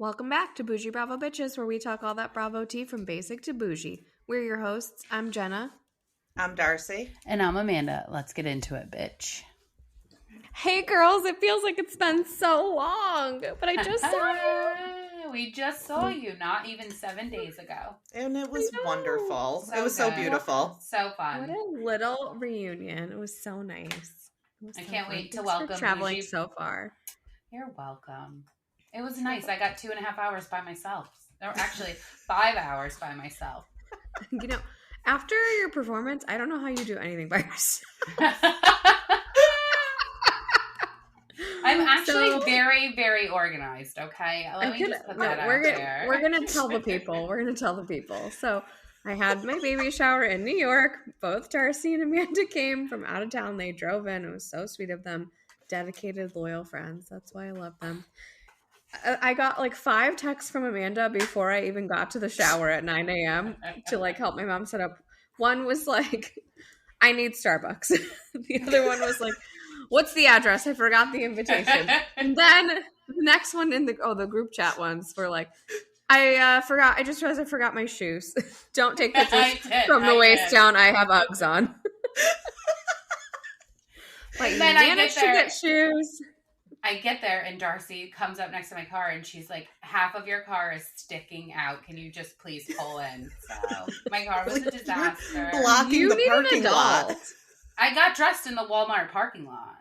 Welcome back to Boujee Bravo Bitches, where we talk all that Bravo tea from basic to bougie. We're your hosts. I'm Jenna. I'm Darcy. And I'm Amanda. Let's get into it, bitch. Hey, girls. It feels like it's been so long, but I just saw you. We just saw you not even 7 days ago. And it was wonderful. So it was so good. beautiful. So fun. What a little reunion. It was so nice. I can't wait to Thanks welcome for traveling Boujee. so far. You're welcome. It was nice. I got 2.5 hours by myself. Or actually, 5 hours by myself. You know, after your performance, I don't know how you do anything by yourself. I'm actually very, very organized, okay? Let me just put that out there. We're going to tell the people. We're going to tell the people. So I had my baby shower in New York. Both Darcy and Amanda came from out of town. They drove in. It was so sweet of them. Dedicated, loyal friends. That's why I love them. I got like 5 texts from Amanda before I even got to the shower at 9 a.m. to like help my mom set up. One was like, I need Starbucks. The other one was like, what's the address? I forgot the invitation. And then the next one in the group chat ones were like, I just realized I forgot my shoes. Don't take pictures from the waist down. I have Uggs on. But you managed to get shoes. I get there and Darcy comes up next to my car and she's like, half of your car is sticking out. Can you just please pull in? So my car was a disaster. Blocking the parking lot. I got dressed in the Walmart parking lot.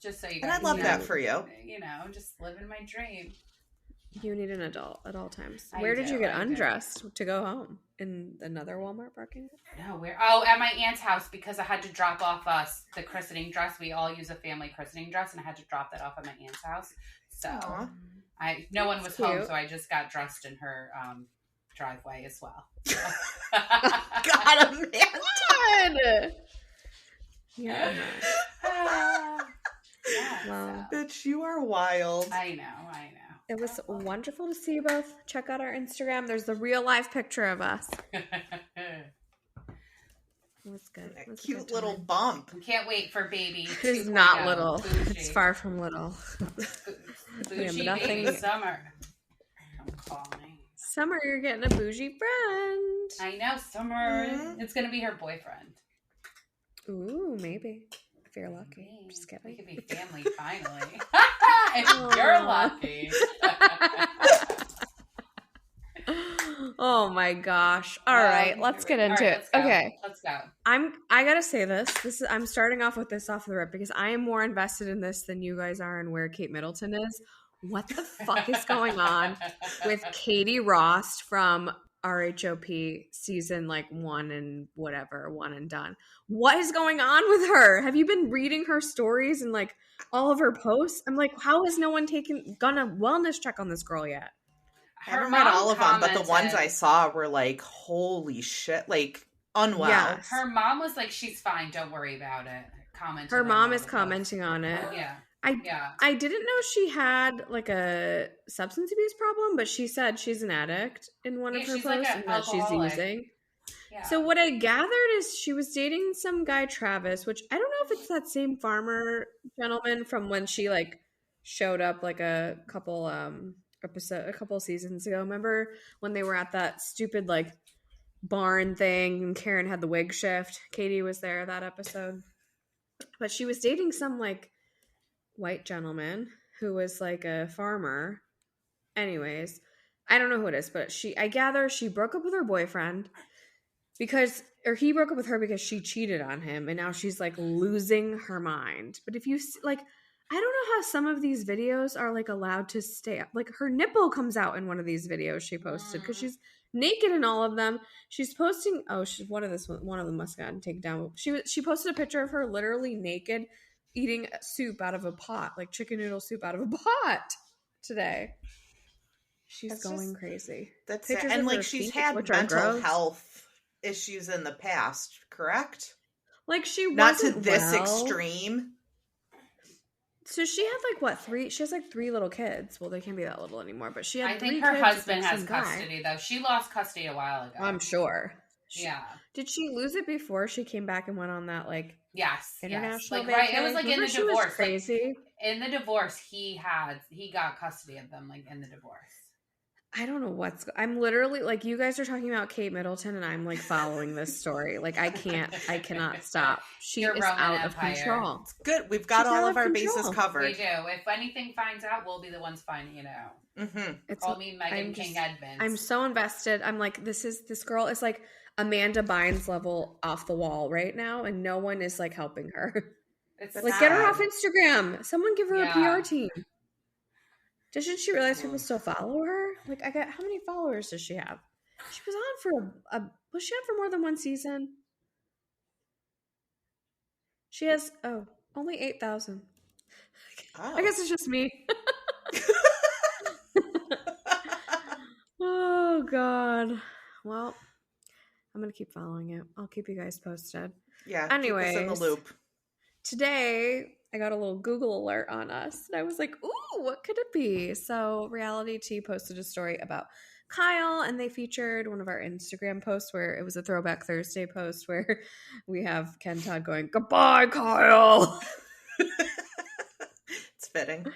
Just so you guys know. And I love that for you. You know, just living my dream. You need an adult at all times. Where did you get undressed to go home? In another Walmart parking lot? No, where? Oh, at my aunt's house because I had to drop off the christening dress. We all use a family christening dress, and I had to drop that off at my aunt's house. So no one was home, so I just got dressed in her driveway as well. So. God, Amanda! Yeah. Wow. Bitch, you are wild. I know. It was wonderful to see you both. Check out our Instagram. There's the real life picture of us. It was good. That cute little bump. Can't wait for baby. It is not little. Boujee. It's far from little. Boujee baby Summer. I'm calling. Summer, you're getting a bougie friend. I know, Summer. Mm-hmm. It's going to be her boyfriend. Ooh, maybe. If you're lucky. Just kidding. We could be family finally. If you're lucky. Oh my gosh. All right, let's get into it. Okay. Let's go. I gotta say this. I'm starting off with this off the rip because I am more invested in this than you guys are in where Kate Middleton is. What the fuck is going on with Katie Ross from RHOP season 1 and whatever, 1 and done? What is going on with her? Have you been reading her stories and all of her posts? I'm like, how has no one gone a wellness check on this girl yet? I haven't read all of them, but the ones I saw were like, holy shit, unwell. Yes. Her mom was like, she's fine, don't worry about it. Her mom is commenting on it. Yeah. I didn't know she had a substance abuse problem, but she said she's an addict in one of her posts and that she's using. Yeah. So what I gathered is she was dating some guy, Travis, which I don't know if it's that same farmer gentleman from when she showed up a couple seasons ago. Remember when they were at that stupid barn thing and Karen had the wig shift? Katie was there that episode. But she was dating some white gentleman who was a farmer. Anyways, I don't know who it is, but I gather she broke up with her boyfriend he broke up with her because she cheated on him, and now she's losing her mind. But if you I don't know how some of these videos are allowed to stay up. Her nipple comes out in one of these videos she posted because she's naked in all of them. She's posting. Oh, one of them must have gotten taken down. She posted a picture of her literally naked eating soup out of a pot, chicken noodle soup out of a pot today. She's going crazy. That's it. And she's had mental health issues in the past, correct? She wasn't not to this extreme. So she had 3? She has 3 little kids. Well, they can't be that little anymore, but she had. I think her husband has custody though. She lost custody a while ago. I'm sure. Yeah. Did she lose it before she came back and went on that yes, international? Yes. Right. It was in the divorce. Was crazy. In the divorce, he got custody of them. In the divorce. I don't know I'm literally like, you guys are talking about Kate Middleton and I'm like following this story. Like I cannot stop. She is out of control. It's good. We've got all of our bases covered. We do. If anything finds out, we'll be the ones finding it out. Mm-hmm. Call me Megan King Edmonds. I'm so invested. I'm like, this girl is like Amanda Bynes level off the wall right now, and no one is like helping her. It's like, get her off Instagram. Someone give her a PR team. Doesn't she realize people still follow her? Like, how many followers does she have? She was on was she on for more than one season? She has, only 8,000. Oh. I guess it's just me. Oh, God. Well, I'm going to keep following it. I'll keep you guys posted. Yeah, anyways, keep us in the loop. Today, I got a little Google alert on us, and I was like, ooh, what could it be? So Reality Tea posted a story about Kyle, and they featured one of our Instagram posts where it was a Throwback Thursday post where we have Ken Todd going, goodbye, Kyle. It's fitting.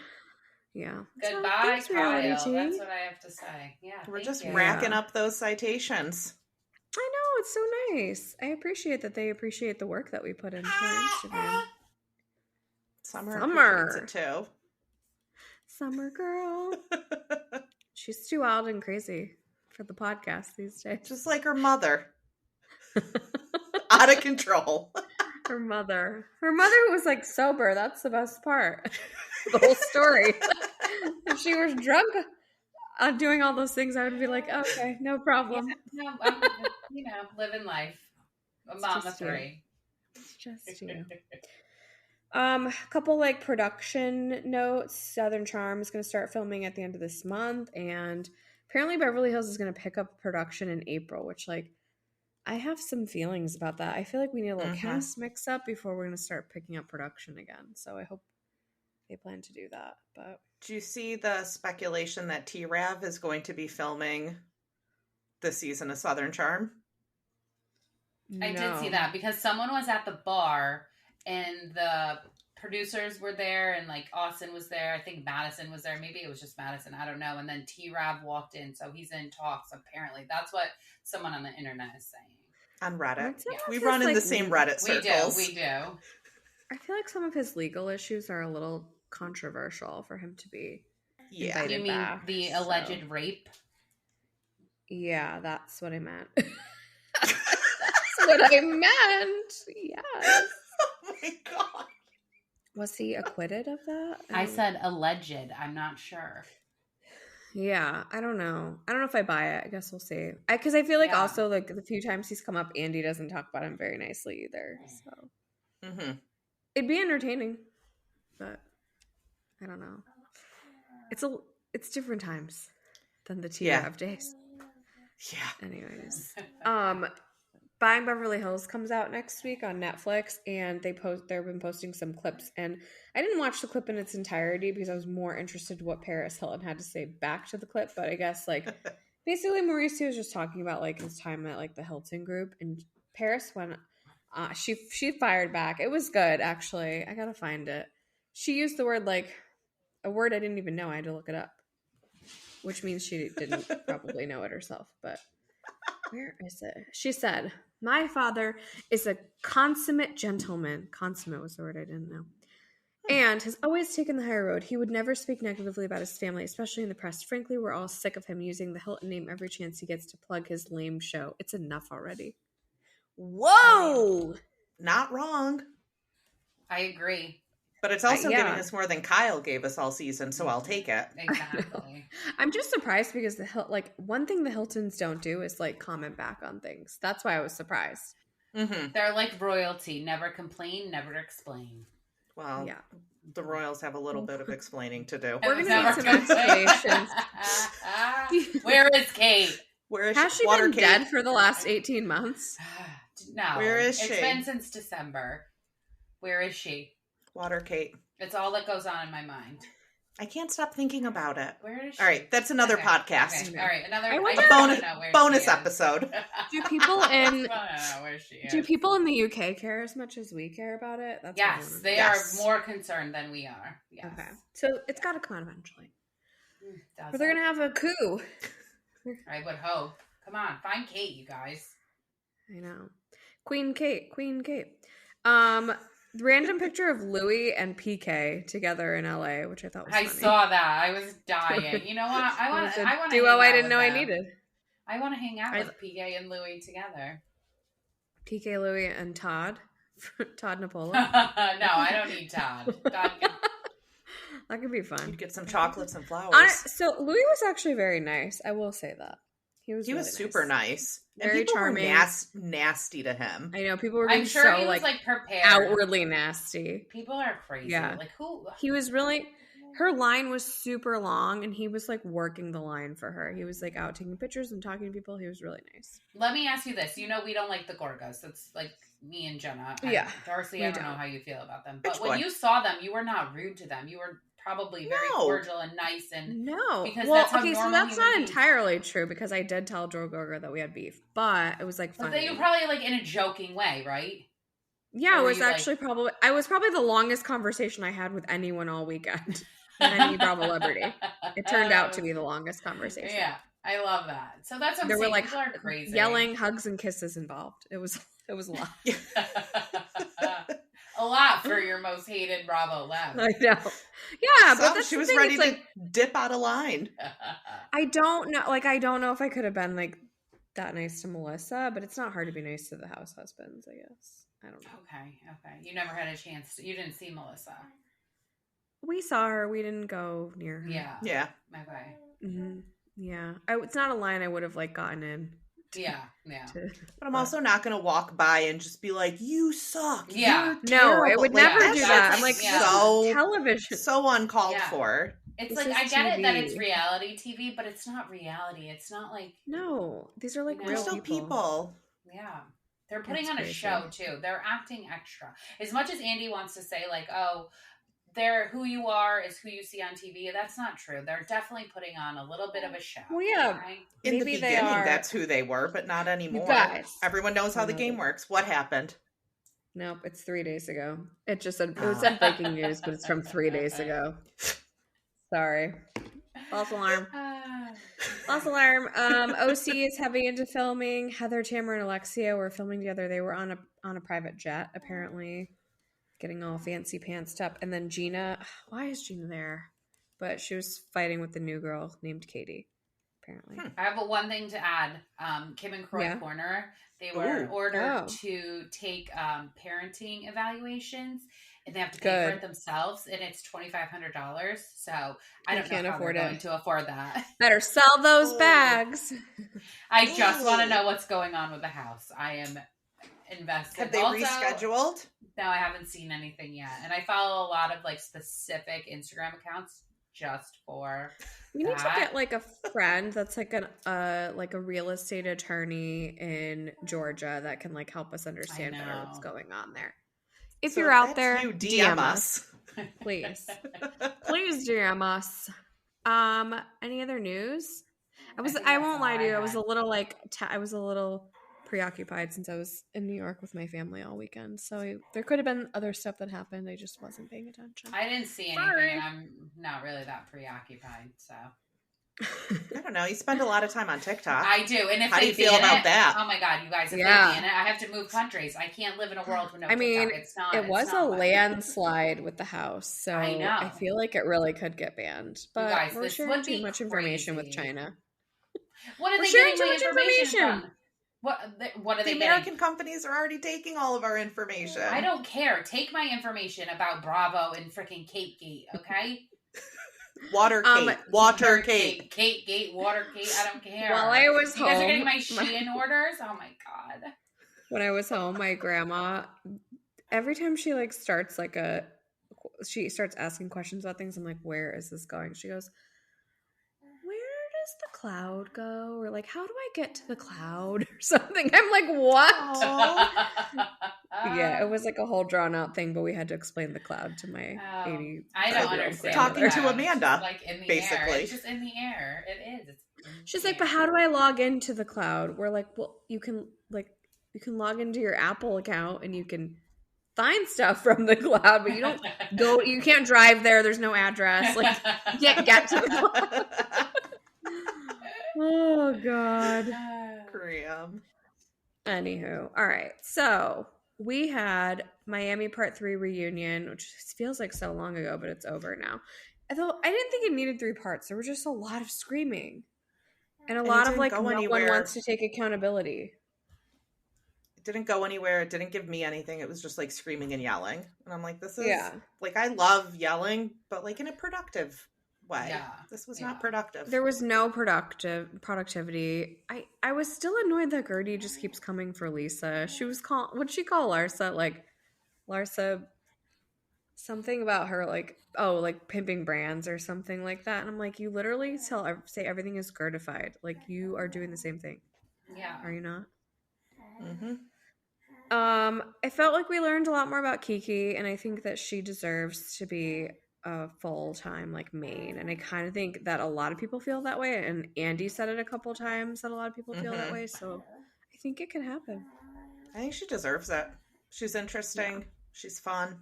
Yeah. Goodbye, Kyle. That's what I have to say. Yeah. We're just racking up those citations. I know. It's so nice. I appreciate that they appreciate the work that we put into our Instagram. Summer appreciates it too. Summer girl. She's too wild and crazy for the podcast these days. Just like her mother. Out of control. Her mother who was like sober. That's the best part. The whole story. If she was drunk doing all those things, I would be like, okay, no problem. Yeah, no, I'm, living life. A mom of three. It's just you. A couple like production notes. Southern Charm is going to start filming at the end of this month, and apparently Beverly Hills is going to pick up production in April, which like I have some feelings about that. I feel like we need a little cast mix up before we're going to start picking up production again. So I hope they plan to do that. But do you see the speculation that T-Rav is going to be filming this season of Southern Charm? I did see that because someone was at the bar and the producers were there and like Austin was there. I think Madison was there. Maybe it was just Madison. I don't know. And then T-Rav walked in. So he's in talks apparently. That's what someone on the internet is saying. On Reddit. Yeah. We run in the same Reddit circles. We do. I feel like some of his legal issues are a little controversial for him to be invited You mean back, the alleged rape? Yeah, that's what I meant. That's what I meant. Yes. Oh my God. Was he acquitted of that? I said alleged. I'm not sure. Yeah, I don't know. I don't know if I buy it. I guess we'll see. Because I feel like also like the few times he's come up, Andy doesn't talk about him very nicely either. So it'd be entertaining, but I don't know. It's different times than the T-Rav days. Yeah. Anyways, Buying Beverly Hills comes out next week on Netflix, and they've been posting some clips, and I didn't watch the clip in its entirety because I was more interested in what Paris Hilton had to say back to the clip. But I guess like basically Mauricio was just talking about like his time at like the Hilton group, and Paris went she fired back. It was good actually. I gotta find it. She used the word like a word I didn't even know. I had to look it up, which means she didn't probably know it herself, but where is it? She said, "My father is a consummate gentleman." Consummate was the word I didn't know. "And has always taken the higher road. He would never speak negatively about his family, especially in the press. Frankly, we're all sick of him using the Hilton name every chance he gets to plug his lame show. It's enough already." Whoa! Not wrong. I agree. But it's also giving us more than Kyle gave us all season, so I'll take it. Exactly. I'm just surprised because one thing the Hiltons don't do is like comment back on things. That's why I was surprised. Mm-hmm. They're like royalty. Never complain, never explain. Well, yeah. The Royals have a little bit of explaining to do. We're going to need some explanations. Where is Kate? Has she been dead for the last 18 months? No. Where is she? It's been since December. Where is she? Water Kate. It's all that goes on in my mind. I can't stop thinking about it. Where is she? All right, that's another podcast. Okay. All right, another bonus episode. Do people in the UK care as much as we care about it? That's yes, they are more concerned than we are. Yes. Okay, so it's got to come out eventually. But they're gonna have a coup. I would hope. Come on, find Kate, you guys. I know. Queen Kate. Random picture of Louis and PK together in LA, which I thought was funny. I saw that. I was dying. You know what? I want to duo I didn't know I needed. I want to hang out with PK and Louis together. PK, Louis, and Todd. Todd Napola. No, I don't need Todd. That could be fun. You'd get some chocolates and flowers. So Louis was actually very nice. I will say that. He was really super nice. Very and people charming. Were nasty to him. I know people were. I'm sure so, he was like prepared. Outwardly nasty. People are crazy. Yeah. Like who? He was really. Her line was super long, and he was like working the line for her. He was like out taking pictures and talking to people. He was really nice. Let me ask you this: you know, we don't like the Gorgas. It's like me and Jenna. Yeah, Darcy. I don't know how you feel about them, but when you saw them, you were not rude to them. You were probably very cordial and nice and because well, that's how so that's not entirely true because I did tell Joe Gorga that we had beef, but it was like funny. But you probably like in a joking way, right? Yeah, it was actually I was probably the longest conversation I had with anyone all weekend. Any Bravo celebrity. It turned out to be the longest conversation. Yeah, I love that. So that's what I'm saying. Were like people are crazy. Yelling, hugs, and kisses involved. It was a lot. A lot for your most hated Bravo lab. I know. Yeah, but she was ready to dip out of line. I don't know. Like, I don't know if I could have been like that nice to Melissa, but it's not hard to be nice to the house husbands, I guess. I don't know. Okay. You never had a chance. You didn't see Melissa. We saw her. We didn't go near her. Yeah. Okay. Mm-hmm. Yeah. It's not a line I would have like gotten in. Yeah. But I'm also not going to walk by and just be like, you suck. Yeah. No, I would never do that. I'm like, so television. So uncalled for. It's like, I get it that it's reality TV, but it's not reality. It's not like. No, these are like real still people. Yeah. They're putting on a show too. They're acting extra. As much as Andy wants to say like, oh, who you are is who you see on TV. That's not true. They're definitely putting on a little bit of a show. Well, yeah. Right? In the beginning, that's who they were, but not anymore. Everyone knows how the game works. What happened? Nope, it's 3 days ago. It just said, it said breaking news, but it's from 3 days ago. Sorry. False alarm. False alarm. OC is heavy into filming. Heather, Tamara, and Alexia were filming together. They were on a private jet, apparently. Getting all fancy pantsed up. And then Gina, why is Gina there? But she was fighting with the new girl named Katie, apparently. I have one thing to add. Kim and Croy Corner, they were ordered to take parenting evaluations, and they have to pay for it themselves, and it's $2,500. So I don't know how they're going to afford that. Better sell those bags. I just want to know what's going on with the house. I am invested. Have they rescheduled? No, I haven't seen anything yet. And I follow a lot of like specific Instagram accounts just for You need to get like a friend that's like a real estate attorney in Georgia that can like help us understand better what's going on there. If you're out there, DM us. Please. Please DM us. Any other news? I won't lie to you. I was a little preoccupied since I was in New York with my family all weekend. So there could have been other stuff that happened. I just wasn't paying attention. I didn't see anything, and I'm not really that preoccupied. So I don't know. You spend a lot of time on TikTok. I do. And if how do you feel about that? Oh my God, you guys, if they ban it, I have to move countries. I can't live in a world with no TikTok. It was a landslide with the house. So I know. I feel like it really could get banned. But you guys, we're sharing too much information with China. What are they getting my information from? What are they getting? The American companies are already taking all of our information. I don't care. Take my information about Bravo and freaking Kate Gate, okay? Watergate. Kate Gate, Watergate, I don't care. While I was home. You guys are getting my Shein orders? Oh my God. When I was home, my grandma, every time she starts asking questions about things, I'm like, where is this going? She goes, the cloud go? Or like, how do I get to the cloud or something? I'm like, what? Yeah, it was like a whole drawn out thing, but we had to explain the cloud to my 80. I don't understand. Talking to Amanda, like in the basically. Air. It's just in the air. It is. She's like, but how do I log into the cloud? We're like, well, you can log into your Apple account and you can find stuff from the cloud, but you don't go. You can't drive there. There's no address. Like, you can't get to the cloud. Oh, God. Graham. Anywho. All right. So we had Miami Part 3 reunion, which feels like so long ago, but it's over now. Although I didn't think it needed 3 parts. There was just a lot of screaming. And a lot of, like, no one wants to take accountability. It didn't go anywhere. It didn't give me anything. It was just, like, screaming and yelling. And I'm like, this is, like, I love yelling, but, like, in a productive way. Yeah. This was not productive. There was no productivity. I was still annoyed that Gertie just keeps coming for Lisa. She was what'd she call Larsa? Like, Larsa, something about her, like, oh, like pimping brands or something like that. And I'm like, you literally say everything is Gertified. Like, you are doing the same thing. Yeah. Are you not? Mm-hmm. I felt like we learned a lot more about Kiki, and I think that she deserves to be a full-time, like, main. And I kind of think that a lot of people feel that way, and Andy said it a couple times that a lot of people feel that way, so I think it can happen. I think she deserves it. She's interesting. Yeah. She's fun.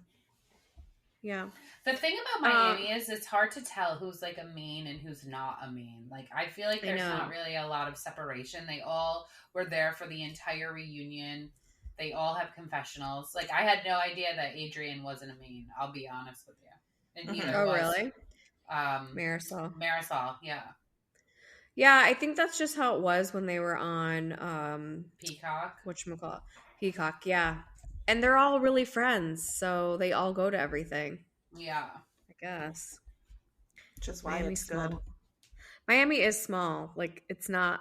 Yeah. The thing about Miami is it's hard to tell who's, like, a main and who's not a main. Like, I feel like there's not really a lot of separation. They all were there for the entire reunion. They all have confessionals. Like, I had no idea that Adrian wasn't a main. I'll be honest with you. And neither was, really? Marisol, yeah. Yeah, I think that's just how it was when they were on Peacock. Whatchamacallit? Peacock, yeah. And they're all really friends, so they all go to everything. Yeah. I guess. Which is why it's small. good. Miami is small. Like, it's not,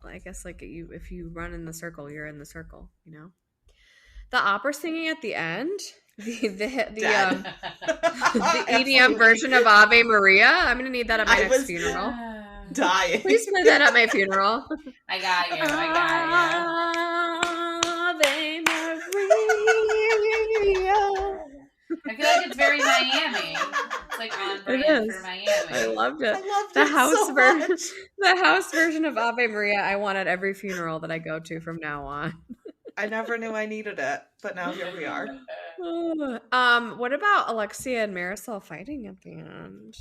I guess, like, if you run in the circle, you're in the circle, you know? The opera singing at the end, the EDM version of Ave Maria. I'm gonna need that at my next funeral. Dying. Please play that at my funeral. I got you. Ave Maria. I feel like it's very Miami. It's like on brand for Miami. I loved it. The house version. The house version of Ave Maria I want at every funeral that I go to from now on. I never knew I needed it, but now here we are. What about Alexia and Marisol fighting at the end?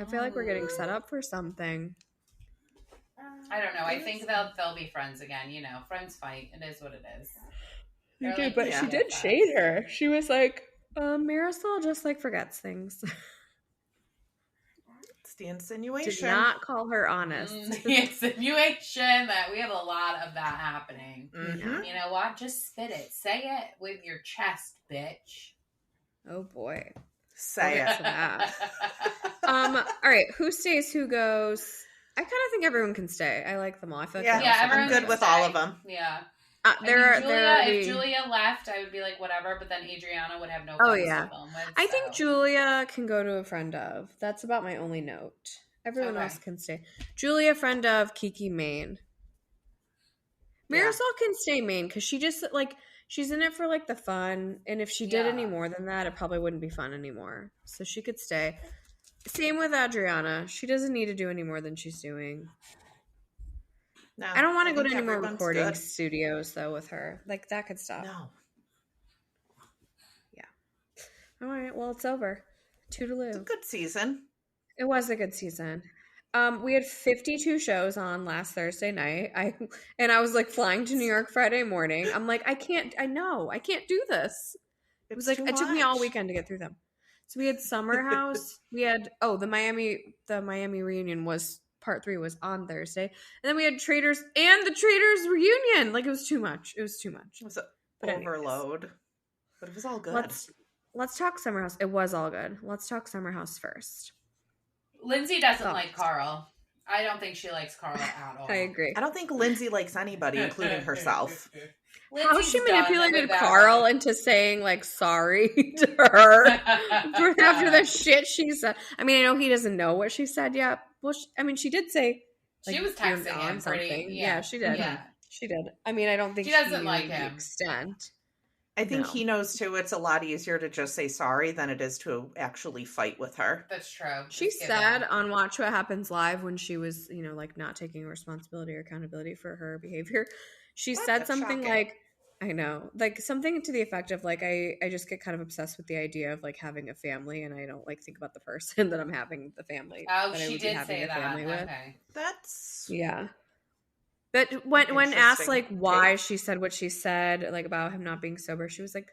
I feel like we're getting set up for something. I don't know. I think they'll be friends again. You know, friends fight. It is what it is. She did shade her. She was like, Marisol just, like, forgets things. It's the insinuation. Did not call her honest. The insinuation that we have a lot of that happening. Mm-hmm. You know what? Just spit it. Say it with your chest, bitch. Oh boy. Say it. All right. Who stays? Who goes? I kind of think everyone can stay. I like them all. I feel like I'm good with all of them. Yeah. If Julia left, I would be like, whatever, but then Adriana would have no friends to film with. I think Julia can go to a friend of. That's about my only note. Everyone else can stay. Julia, friend of, Kiki, main. Marisol can stay main because she just, like, she's in it for, like, the fun, and if she did any more than that, it probably wouldn't be fun anymore. So she could stay. Same with Adriana. She doesn't need to do any more than she's doing. No, I don't want to go to any more recording studios, though, with her. Like, that could stop. No. Yeah. All right. Well, it's over. Toodaloo. It's a good season. It was a good season. We had 52 shows on last Thursday night. I was, like, flying to New York Friday morning. I'm like, I can't do this. It was like, it took me all weekend to get through them. So we had Summer House. We had, the Miami reunion was, Part 3 was on Thursday. And then we had Traitors and the Traitors reunion. Like, it was too much. It was an overload. But it was all good. Let's talk Summer House. It was all good. Let's talk Summer House first. Lindsay doesn't like Carl. I don't think she likes Carl at all. I agree. I don't think Lindsay likes anybody, including herself. How she manipulated Carl into saying, like, sorry to her after the shit she said. I mean, I know he doesn't know what she said yet. Well, she did say, like, she was texting him something. Yeah, she did. Yeah. She did. I mean, I don't think she doesn't like him. Extent. I think he knows too. It's a lot easier to just say sorry than it is to actually fight with her. That's true. She said on Watch What Happens Live when she was, like, not taking responsibility or accountability for her behavior. She said something like, I know. Like, something to the effect of, like, I just get kind of obsessed with the idea of, like, having a family, and I don't, like, think about the person that I'm having the family. Oh, she did say that. Okay. That's... Yeah. But when asked, like, why she said what she said, like, about him not being sober, she was like,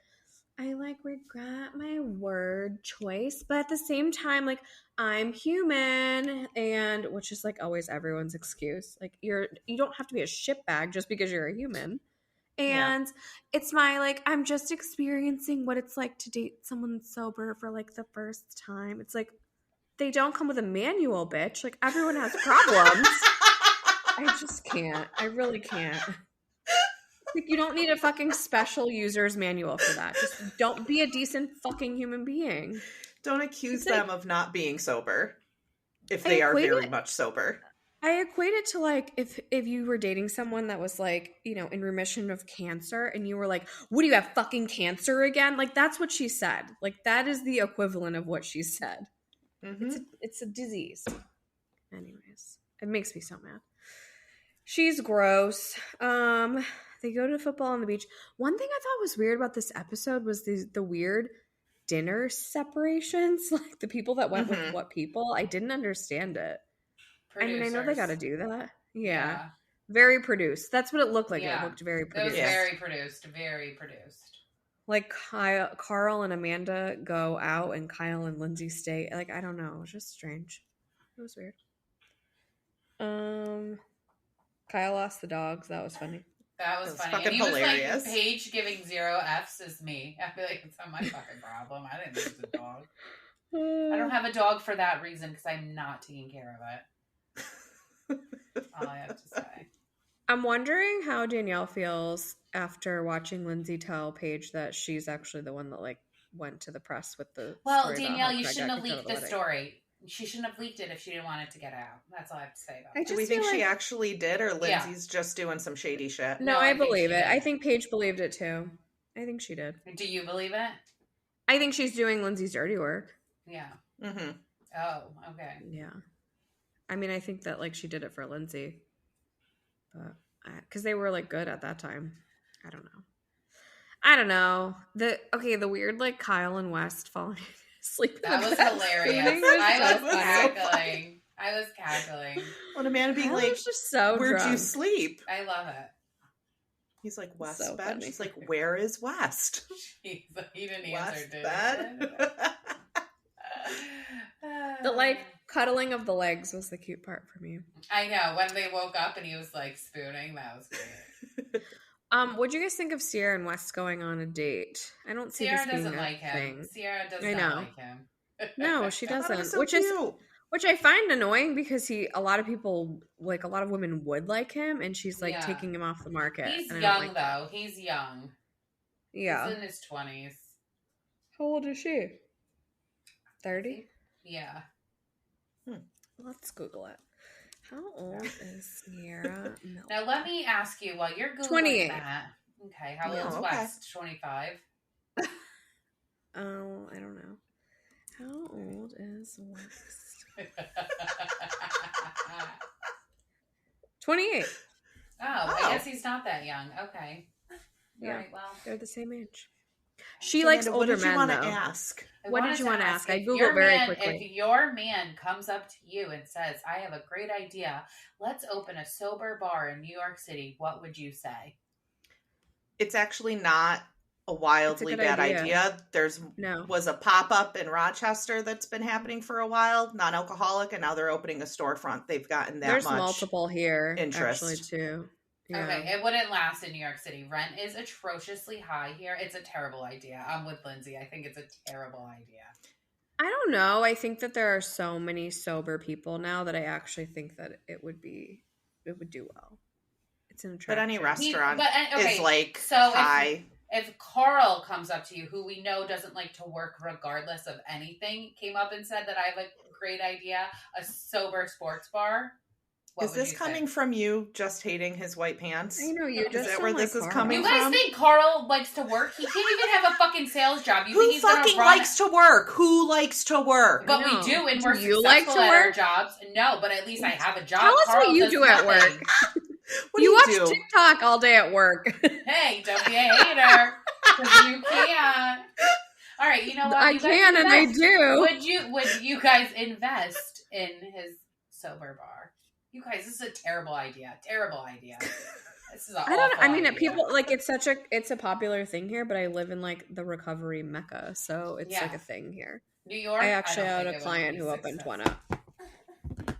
I, like, regret my word choice, but at the same time, like, I'm human, and which is, like, always everyone's excuse. Like, you don't have to be a shitbag just because you're a human. And it's my, like, I'm just experiencing what it's like to date someone sober for, like, the first time. It's like, they don't come with a manual, bitch. Like, everyone has problems. I just can't. I really can't. Like, you don't need a fucking special user's manual for that. Just don't be a decent fucking human being. Don't accuse them of not being sober if they are very much sober. I equate it to, like, if you were dating someone that was, like, you know, in remission of cancer, and you were like, what, do you have fucking cancer again? Like, that's what she said. Like, that is the equivalent of what she said. Mm-hmm. It's a disease. Anyways, it makes me so mad. She's gross. They go to football on the beach. One thing I thought was weird about this episode was the weird dinner separations. Like, the people that went with what people. I didn't understand it. Producers. I mean, I know they got to do that. Yeah. Very produced. That's what it looked like. Yeah. It looked very produced. It was very produced. Very produced. Like, Carl and Amanda go out, and Kyle and Lindsay stay. Like, I don't know. It was just strange. It was weird. Kyle lost the dogs. That was funny. That was funny. Fucking and he hilarious. was like, Paige giving 0 Fs is me. I feel like it's not my fucking problem. I didn't lose a dog. I don't have a dog for that reason because I'm not taking care of it. All I have to say. I'm wondering how Danielle feels after watching Lindsay tell Paige that she's actually the one that, like, went to the press with the story. Danielle, you shouldn't have leaked the story. She shouldn't have leaked it if she didn't want it to get out. That's all I have to say about it. Do we think she actually did, or Lindsay's just doing some shady shit? No, I believe it. I think Paige believed it too. I think she did. Do you believe it? I think she's doing Lindsay's dirty work. Yeah. Mm-hmm. Oh, okay. Yeah. I mean, I think that, like, she did it for Lindsay. But, because they were, like, good at that time. I don't know. The weird, like, Kyle and West falling asleep. That was hilarious. I was cackling. When Amanda being like, just so where'd drunk. you sleep? I love it. He's like, West so bed? Funny. She's like, where is West? He didn't answer, did bed? The, like, cuddling of the legs was the cute part for me. I know. When they woke up and he was, like, spooning, that was great. What'd you guys think of Sierra and West going on a date? I don't see Sierra this being doesn't a like him. thing. Sierra does not like him. No, she doesn't. So which I find annoying because a lot of women would like him, and she's like taking him off the market. He's young though. He's young. Yeah. He's in his 20s. How old is she? 30? Yeah. Let's Google it. How old is Sierra Miller? Now let me ask you while you're Googling 28. that. Okay, how old is West? 25? Oh, I don't know. How old is West? 28. Oh, I guess he's not that young. Okay. Yeah. All right, well. They're the same age. She likes older men, What though. did you want to ask? What did you want to ask? I Googled very quickly. If your man comes up to you and says, I have a great idea, let's open a sober bar in New York City, what would you say? It's actually not a wildly bad idea. Was a pop-up in Rochester that's been happening for a while, non-alcoholic, and now they're opening a storefront. They've gotten that There's much multiple here, interest. Actually, too. Yeah. Okay, it wouldn't last in New York City. Rent is atrociously high here. It's a terrible idea. I'm with Lindsay. I think it's a terrible idea. I don't know. I think that there are so many sober people now that I actually think that it would do well. It's an attraction. But any restaurant is like so high. If Carl comes up to you, who we know doesn't like to work regardless of anything, came up and said that I have a great idea, a sober sports bar. Is this coming from you just hating his white pants? I know you just. Is that where this is coming from? You guys think Carl likes to work? He can't even have a fucking sales job. Who fucking likes to work? Who likes to work? But we do, and we're successful at our jobs. No, but at least I have a job. Tell us what you do at work. You watch TikTok all day at work. Hey, don't be a hater. Because you can't. All right, you know what? I can and I do. Would you guys invest in his sober bar? You guys, this is a terrible idea. Terrible idea. This is people like it's a popular thing here, but I live in like the recovery mecca, so it's like a thing here. New York. I actually had a client who opened one up.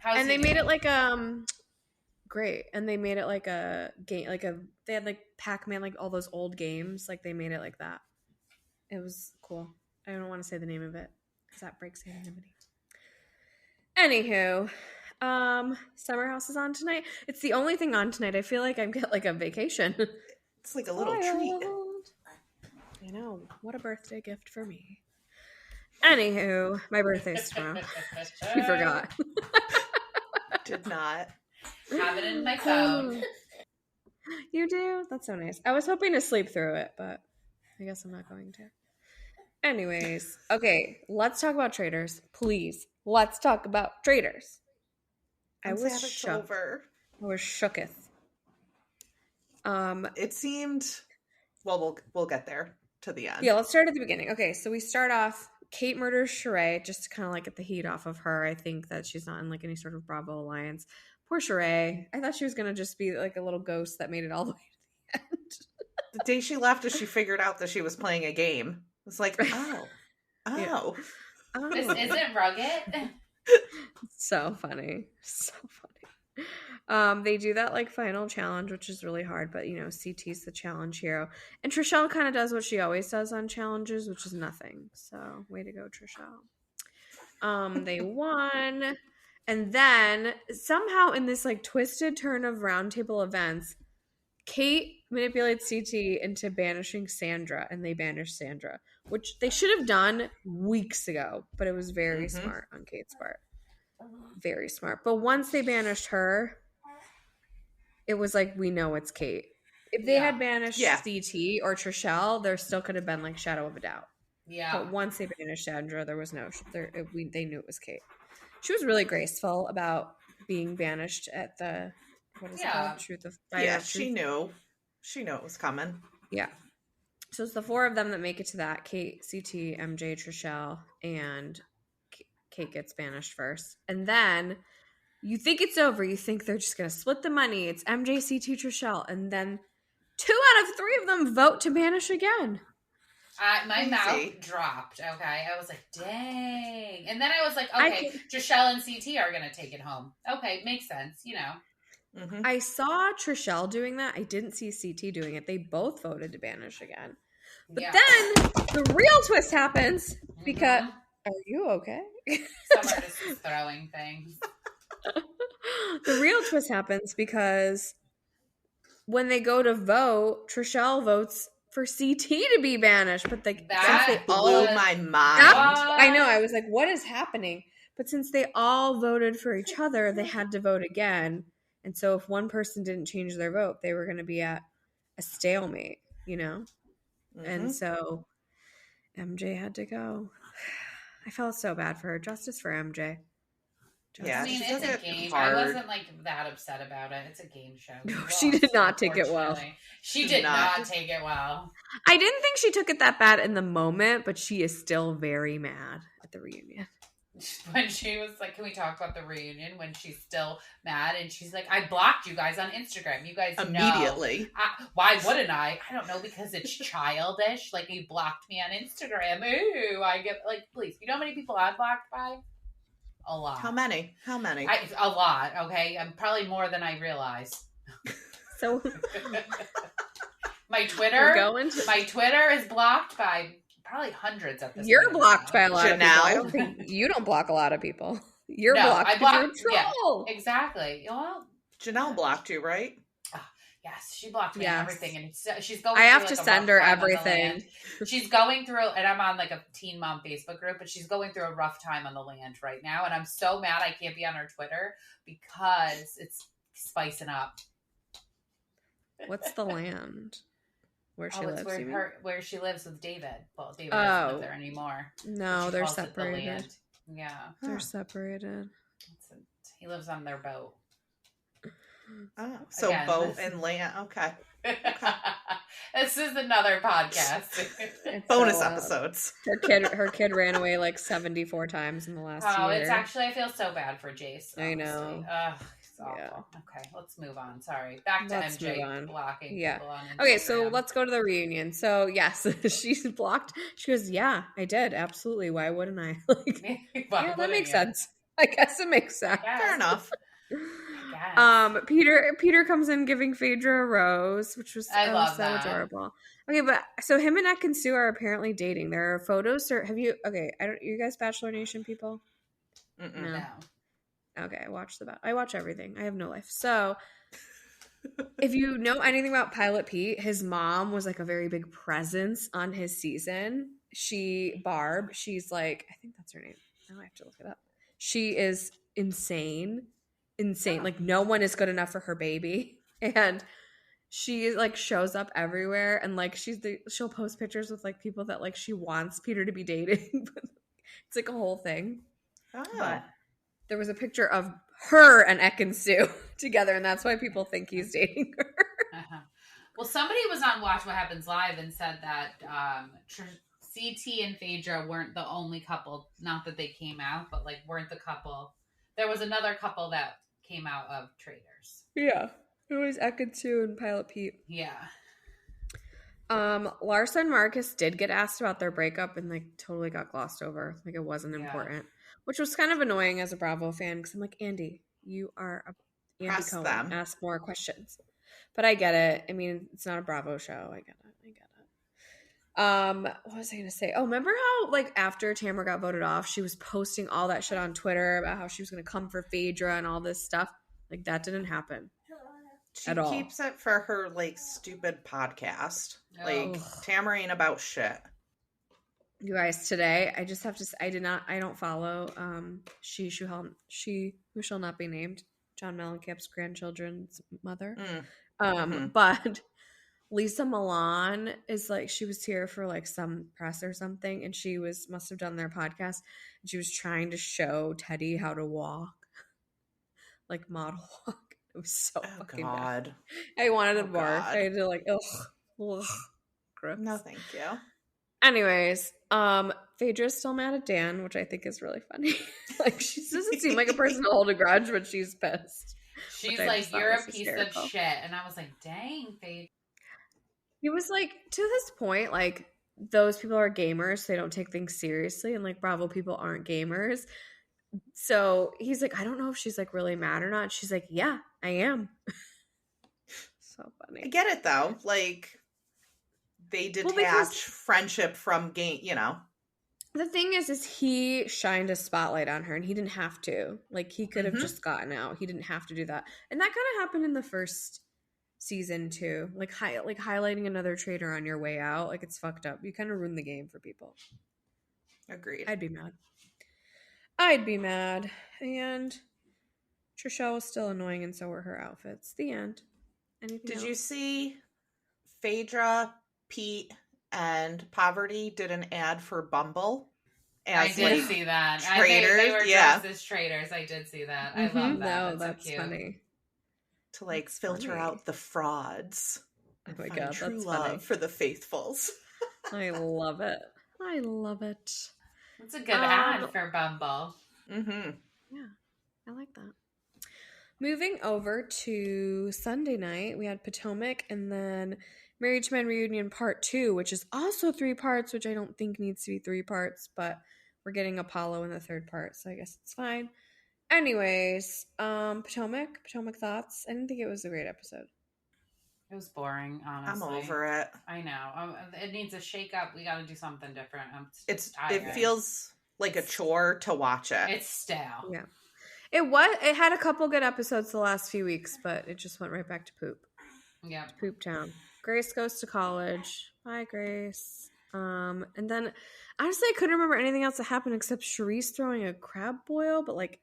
And they made it like great, and they made it like a game, they had like Pac-Man, like all those old games, like they made it like that. It was cool. I don't want to say the name of it because that breaks anonymity. Anywho, Summer House is on tonight. It's the only thing on tonight. I feel like I'm get like a vacation. It's like a little treat. I know. What a birthday gift for me. Anywho, my birthday's tomorrow. We forgot. Did not. Have it in my phone. You do? That's so nice. I was hoping to sleep through it, but I guess I'm not going to. Anyways, okay, let's talk about Traitors. Please, let's talk about Traitors. I was shook. I was shooketh. It seemed. Well, we'll get there to the end. Yeah, let's start at the beginning. Okay, so we start off. Kate murders Charrisse just to kind of like get the heat off of her. I think that she's not in like any sort of Bravo alliance. Poor Charrisse. I thought she was gonna just be like a little ghost that made it all the way to the end. The day she left, she figured out that she was playing a game. It's like, oh. Yeah. Isn't rugged? So funny. They do that like final challenge, which is really hard, but you know, CT's the challenge hero. And Trishelle kind of does what she always does on challenges, which is nothing. So way to go, Trishelle. They won. And then somehow in this like twisted turn of roundtable events, Kate manipulates CT into banishing Sandra, and they banish Sandra, which they should have done weeks ago, but it was very smart on Kate's part. Very smart. But once they banished her, it was like, we know it's Kate. If they had banished CT or Trishelle, there still could have been like shadow of a doubt. Yeah. But once they banished Sandra, there was no. They knew it was Kate. She was really graceful about being banished at the what is it called? Truth of Fire. Yeah, she knew. She knew it was coming. Yeah. So it's the four of them that make it to that. Kate, CT, MJ, Trishelle, and Kate gets banished first. And then you think it's over. You think they're just going to split the money. It's MJ, CT, Trishelle. And then 2 out of 3 of them vote to banish again. My mouth dropped. Okay. I was like, dang. And then I was like, okay, Trishelle and CT are going to take it home. Okay. Makes sense. You know. Mm-hmm. I saw Trishelle doing that. I didn't see CT doing it. They both voted to banish again. But then the real twist happens because... Are you okay? Some are just throwing things. The real twist happens because when they go to vote, Trishelle votes for CT to be banished. But that blew my mind. I know. I was like, what is happening? But since they all voted for each other, they had to vote again. And so if one person didn't change their vote, they were going to be at a stalemate, you know? Mm-hmm. And so MJ had to go. I felt so bad for her. Justice for MJ. Yeah, I mean, it's a game. I wasn't like that upset about it. It's a game show. No, she did not take it well. She did not take it well. I didn't think she took it that bad in the moment, but she is still very mad at the reunion. When she was like, can we talk about the reunion? When she's still mad and she's like, I blocked you guys on Instagram. You guys immediately. Why wouldn't I? I don't know, because it's childish. Like, you blocked me on Instagram. Ooh, I get like, please. You know how many people I blocked by? A lot. How many? A lot. Okay, I'm probably more than I realize. So my Twitter is blocked by probably hundreds at this. You're blocked by a lot of people. I don't think you don't block a lot of people. You're blocked. I blocked. You're a troll. Yeah, exactly. Well, Janelle blocked you, right? Yes, she blocked me and everything, and she's going. I have to send her everything. She's going through, and I'm on like a teen mom Facebook group, but she's going through a rough time on the land right now, and I'm so mad I can't be on her Twitter because it's spicing up. What's the land? Where she lives? Where she lives with David. Well, David doesn't live there anymore. No, they're separated. Yeah, they're separated. He lives on their boat. Oh, so again, Bo and Leia. Okay. This is another podcast. Bonus episodes. Her kid ran away like 74 times in the last year. It's actually, I feel so bad for Jace. Honestly. I know. Ugh, it's awful. Yeah. Okay, let's move on. Sorry. Back to MJ blocking people on Instagram. Okay, so let's go to the reunion. So yes, she's blocked. She goes, yeah, I did. Absolutely. Why wouldn't I? That makes sense. I guess it makes sense. Fair enough. Peter comes in giving Phaedra a rose, which was so adorable. Okay, but so him and Ekin-Su are apparently dating. There are photos. Or have you? Okay, you guys Bachelor Nation people? No. Okay, I watch everything. I have no life. So, if you know anything about Pilot Pete, his mom was like a very big presence on his season. Barb, she's like, I think that's her name. Now I have to look it up. She is insane. Like no one is good enough for her baby, and she like shows up everywhere, and like she'll post pictures with like people that like she wants Peter to be dating. But it's like a whole thing. But there was a picture of her and Ekin-Su together, and that's why people think he's dating her. Well, somebody was on Watch What Happens Live and said that CT and Phaedra weren't the only couple. Not that they came out, but like weren't the couple. There was another couple that came out of Traitors. Yeah. It was Ekin-Su and Pilot Pete. Yeah. Larsa and Marcus did get asked about their breakup and like totally got glossed over. Like it wasn't important. Which was kind of annoying as a Bravo fan because I'm like, Andy, you are Andy Cohen. Ask more questions. But I get it. I mean, it's not a Bravo show. I get it. What was I gonna say? Oh, remember how like after Tamara got voted off, she was posting all that shit on Twitter about how she was gonna come for Phaedra and all this stuff? Like that didn't happen. She keeps it for her like stupid podcast. Like Tamara ain't about shit. You guys, today I just have to say I don't follow she who shall not be named, John Mellencamp's grandchildren's mother. But Lisa Milan is like, she was here for like some press or something, and she must have done their podcast, and she was trying to show Teddy how to walk, like model walk. It was so fucking bad. I wanted to barf. I had to like, ugh, gross. No, thank you. Anyways, Phaedra's still mad at Dan, which I think is really funny. Like she doesn't seem like a person to hold a grudge, but she's pissed. She's like, you're a piece of shit, and I was like, dang, Phaedra. He was like, to this point, like, those people are gamers, so they don't take things seriously, and like Bravo people aren't gamers. So he's like, I don't know if she's like really mad or not. She's like, yeah, I am. So funny. I get it though. Like they detach friendship from game, you know. The thing is he shined a spotlight on her, and he didn't have to. Like he could have just gotten out. He didn't have to do that. And that kind of happened in the first season too. Like highlighting another traitor on your way out. Like it's fucked up. You kind of ruin the game for people. Agreed. I'd be mad. And Trishelle was still annoying, and so were her outfits. The end. Anything else? You see Phaedra, Pete, and Poverty did an ad for Bumble? I did see that. Traitors. They were dressed as traitors. I did see that. I love that. No, that's so funny. To like filter out the frauds. Oh my god, true that's love funny. For the faithfuls. I love it. It's a good ad for Bumble. Mm-hmm. Yeah, I like that. Moving over to Sunday night, we had Potomac and then Married to Men Reunion Part 2, which is also 3 parts, which I don't think needs to be 3 parts, but we're getting Apollo in the 3rd part, so I guess it's fine. Anyways, Potomac thoughts? I didn't think it was a great episode. It was boring, honestly. I'm over it. I know. It needs a shake-up. We got to do something different. It feels like a chore to watch it. It's stale. Yeah. It had a couple good episodes the last few weeks, but it just went right back to poop. Yeah. Poop town. Grace goes to college. Bye, Grace. And then, honestly, I couldn't remember anything else that happened except Charrisse throwing a crab boil, but like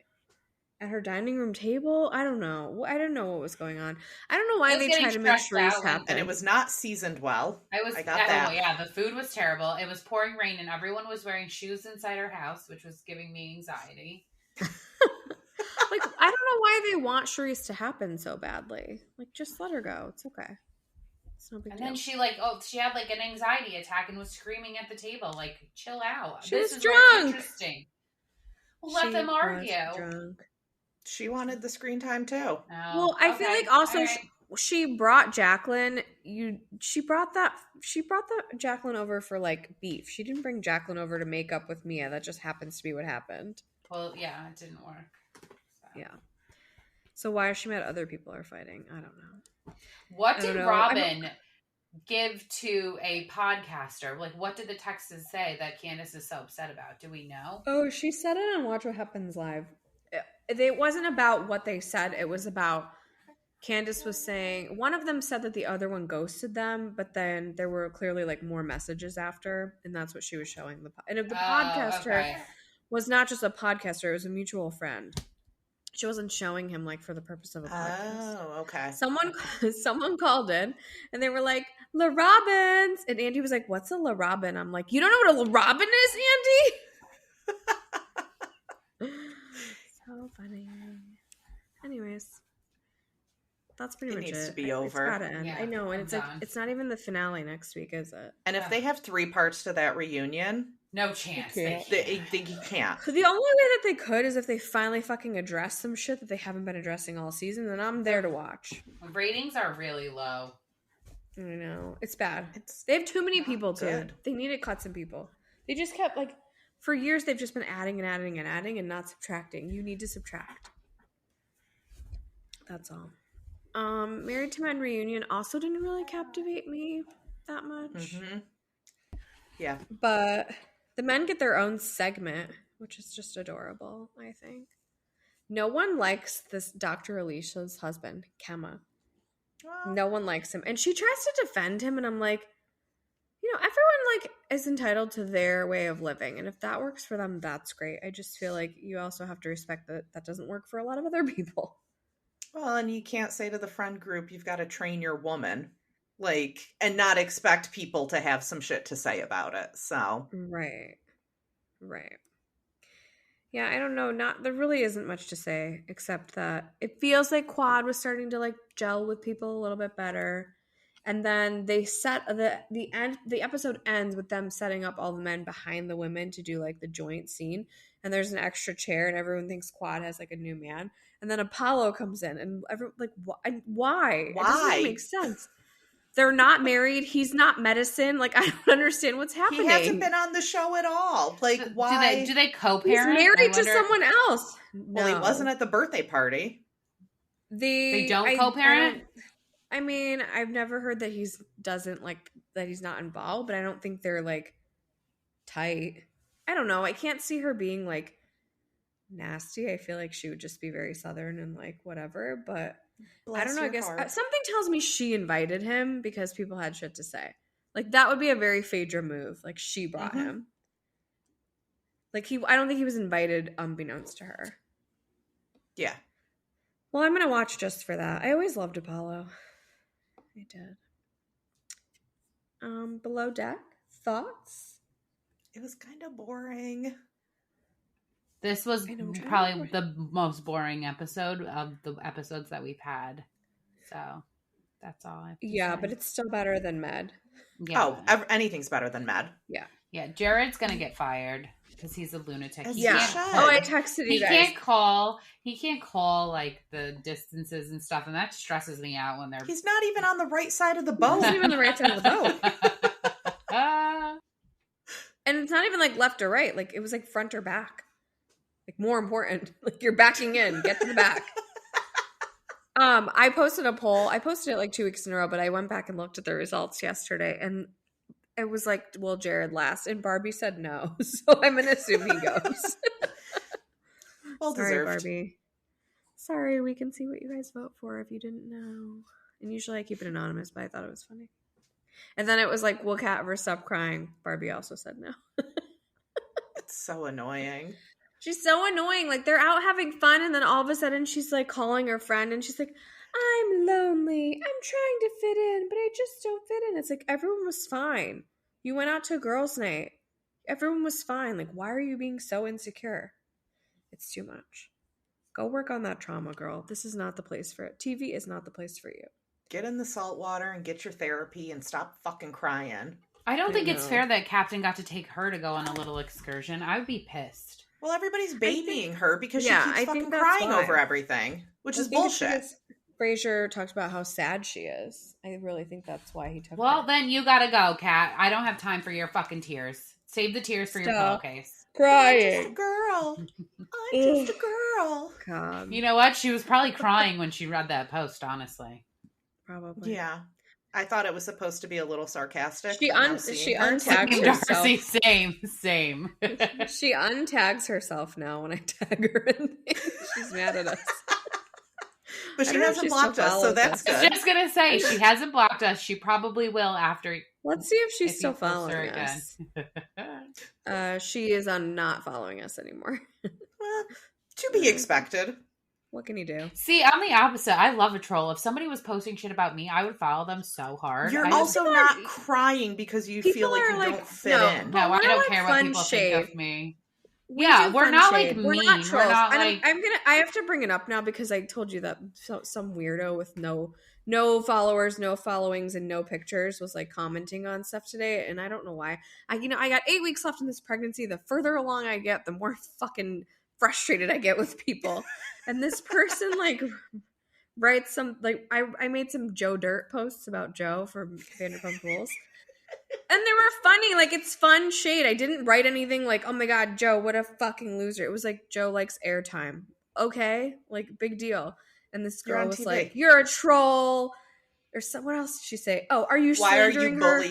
at her dining room table. I don't know. I didn't know what was going on. I don't know why they tried to make Charrisse happen. And it was not seasoned well. I got that. Yeah, the food was terrible. It was pouring rain, and everyone was wearing shoes inside her house, which was giving me anxiety. Like, I don't know why they want Charrisse to happen so badly. Like, just let her go. It's okay. It's no big deal. And then she had like an anxiety attack and was screaming at the table. Like, chill out. This is drunk. Interesting. Well, let them argue. Drunk. She wanted the screen time too. Oh, well, I feel like also she brought Jacqueline. She brought that Jacqueline over for like beef. She didn't bring Jacqueline over to make up with Mia. That just happens to be what happened. Well, yeah, it didn't work. So. Yeah. So why is she mad other people are fighting? I don't know. What did Robyn give to a podcaster? Like, what did the texts say that Candiace is so upset about? Do we know? Oh, she said it on Watch What Happens Live. It wasn't about what they said. It was about Candiace was saying, one of them said that the other one ghosted them, but then there were clearly like more messages after, and that's what she was showing. And if the podcaster was not just a podcaster, it was a mutual friend. She wasn't showing him like for the purpose of a podcast. Oh, okay. Someone called in and they were like, La Robins. And Andy was like, what's a La Robin? I'm like, you don't know what a La Robin is, Andy? So funny. Anyways, that's pretty much it. It needs to be over. It's gotta end. Yeah, I know, and it's done. Like it's not even the finale next week, is it? And if they have 3 parts to that reunion, no chance. They can't. The only way that they could is if they finally fucking address some shit that they haven't been addressing all season, then I'm there to watch. Ratings are really low. I know. It's bad. They have too many people too. They need to cut some people. They just kept like for years they've just been adding and adding and adding and not subtracting. You need to subtract. That's all. Married to Men reunion also didn't really captivate me that much. Mm-hmm. Yeah. But the men get their own segment, which is just adorable, I think. No one likes this Dr. Alicia's husband, Kemma. Well, no one likes him. And she tries to defend him, and I'm like, everyone like is entitled to their way of living. And if that works for them, that's great. I just feel like you also have to respect that that doesn't work for a lot of other people. Well, and you can't say to the friend group, you've got to train your woman. Like, and not expect people to have some shit to say about it. So. Right. Yeah, I don't know. There really isn't much to say, except that it feels like Quad was starting to like gel with people a little bit better. And then they set the episode ends with them setting up all the men behind the women to do like the joint scene. And there's an extra chair and everyone thinks Quad has like a new man. And then Apollo comes in and everyone like, why? It doesn't make sense. They're not married. He's not medicine. Like, I don't understand what's happening. He hasn't been on the show at all. Like, why? Do they co-parent? He's married to someone else. Well, he wasn't at the birthday party. They don't co-parent? I mean, I've never heard that he's not involved, but I don't think they're like tight. I don't know. I can't see her being like nasty. I feel like she would just be very Southern and like whatever, but I don't know. I guess something tells me she invited him because people had shit to say. Like that would be a very Phaedra move. Like she brought him. Like I don't think he was invited unbeknownst to her. Yeah. Well, I'm going to watch just for that. I always loved Apollo. I did. Below Deck, thoughts? It was kind of boring. This was probably the most boring episode of the episodes that we've had. So, that's all I have to say. But it's still better than Med. Yeah. Oh, anything's better than Med. Yeah. Yeah, Jared's going to get fired because he's a lunatic. I texted you guys. He can't call like the distances and stuff, and that stresses me out when they're... He's not even on the right side of the boat. He's not even on the right side of the boat. And it's not even like left or right. Like it was like front or back. Like more important. Like you're backing in. Get to the back. I posted a poll. I posted it like 2 weeks in a row, but I went back and looked at the results yesterday, and it was like, well, Jared last, and Barbie said no, so I'm gonna assume he goes. Well Sorry, deserved. Barbie. Sorry, we can see what you guys vote for if you didn't know. And usually I keep it anonymous, but I thought it was funny. And then it was like, will Kat ever stop crying? Barbie also said no. It's so annoying. She's so annoying. Like they're out having fun, and then all of a sudden she's like calling her friend, and she's like, I'm lonely. I'm trying to fit in, but I just don't fit in. It's like everyone was fine. You went out to a girls' night. Everyone was fine. Like, why are you being so insecure? It's too much. Go work on that trauma, girl. This is not the place for it. TV is not the place for you. Get in the salt water and get your therapy and stop fucking crying. I don't think it's fair that Captain got to take her to go on a little excursion. I would be pissed. Well, everybody's babying her because she keeps fucking crying over everything, which is bullshit. Frasier talked about how sad she is. I really think that's why he took her. Well, then you gotta go, Kat. I don't have time for your fucking tears. Save the tears for your pillowcase. Crying. I'm just a girl. I'm just a girl. God. You know what? She was probably crying when she read that post, honestly. Probably. Yeah. I thought it was supposed to be a little sarcastic. She untagged herself. Same. She untags herself now when I tag her in things. She's mad at us. But she hasn't blocked us, so that's good. I was just going to say, she hasn't blocked us. She probably will after. Let's see if she's still following us. She is not following us anymore. Well, to be expected. What can you do? See, I'm the opposite. I love a troll. If somebody was posting shit about me, I would follow them so hard. You're also not crying because you feel like you don't fit in. No, I don't care what people think of me. We're not like mean. We're not trolls. I have to bring it up now because I told you that some weirdo with no followers, no followings, and no pictures was like commenting on stuff today, and I don't know why. I got 8 weeks left in this pregnancy. The further along I get, the more fucking frustrated I get with people. And this person like writes some like I made some Joe Dirt posts about Joe for Vanderpump Rules. And they were funny, like it's fun shade. I didn't write anything like, oh my god, Joe, what a fucking loser. It was like, Joe likes airtime. Okay, like big deal. And this girl was like, you're a troll. Or what else did she say? Oh, are you slandering her?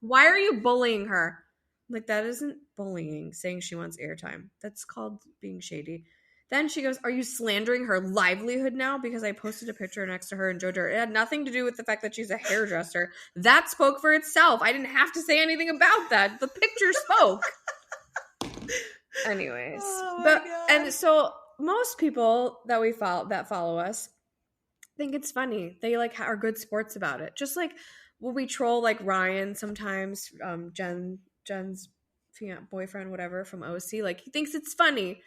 Why are you bullying her? Like, that isn't bullying, saying she wants airtime. That's called being shady. Then she goes, are you slandering her livelihood now? Because I posted a picture next to her and Joe Dirt. It had nothing to do with the fact that she's a hairdresser. That spoke for itself. I didn't have to say anything about that. The picture spoke. Anyways. God. And so most people that follow us think it's funny. They like are good sports about it. Just like when we troll like Ryan sometimes, Jen's boyfriend, whatever, from OC, like he thinks it's funny.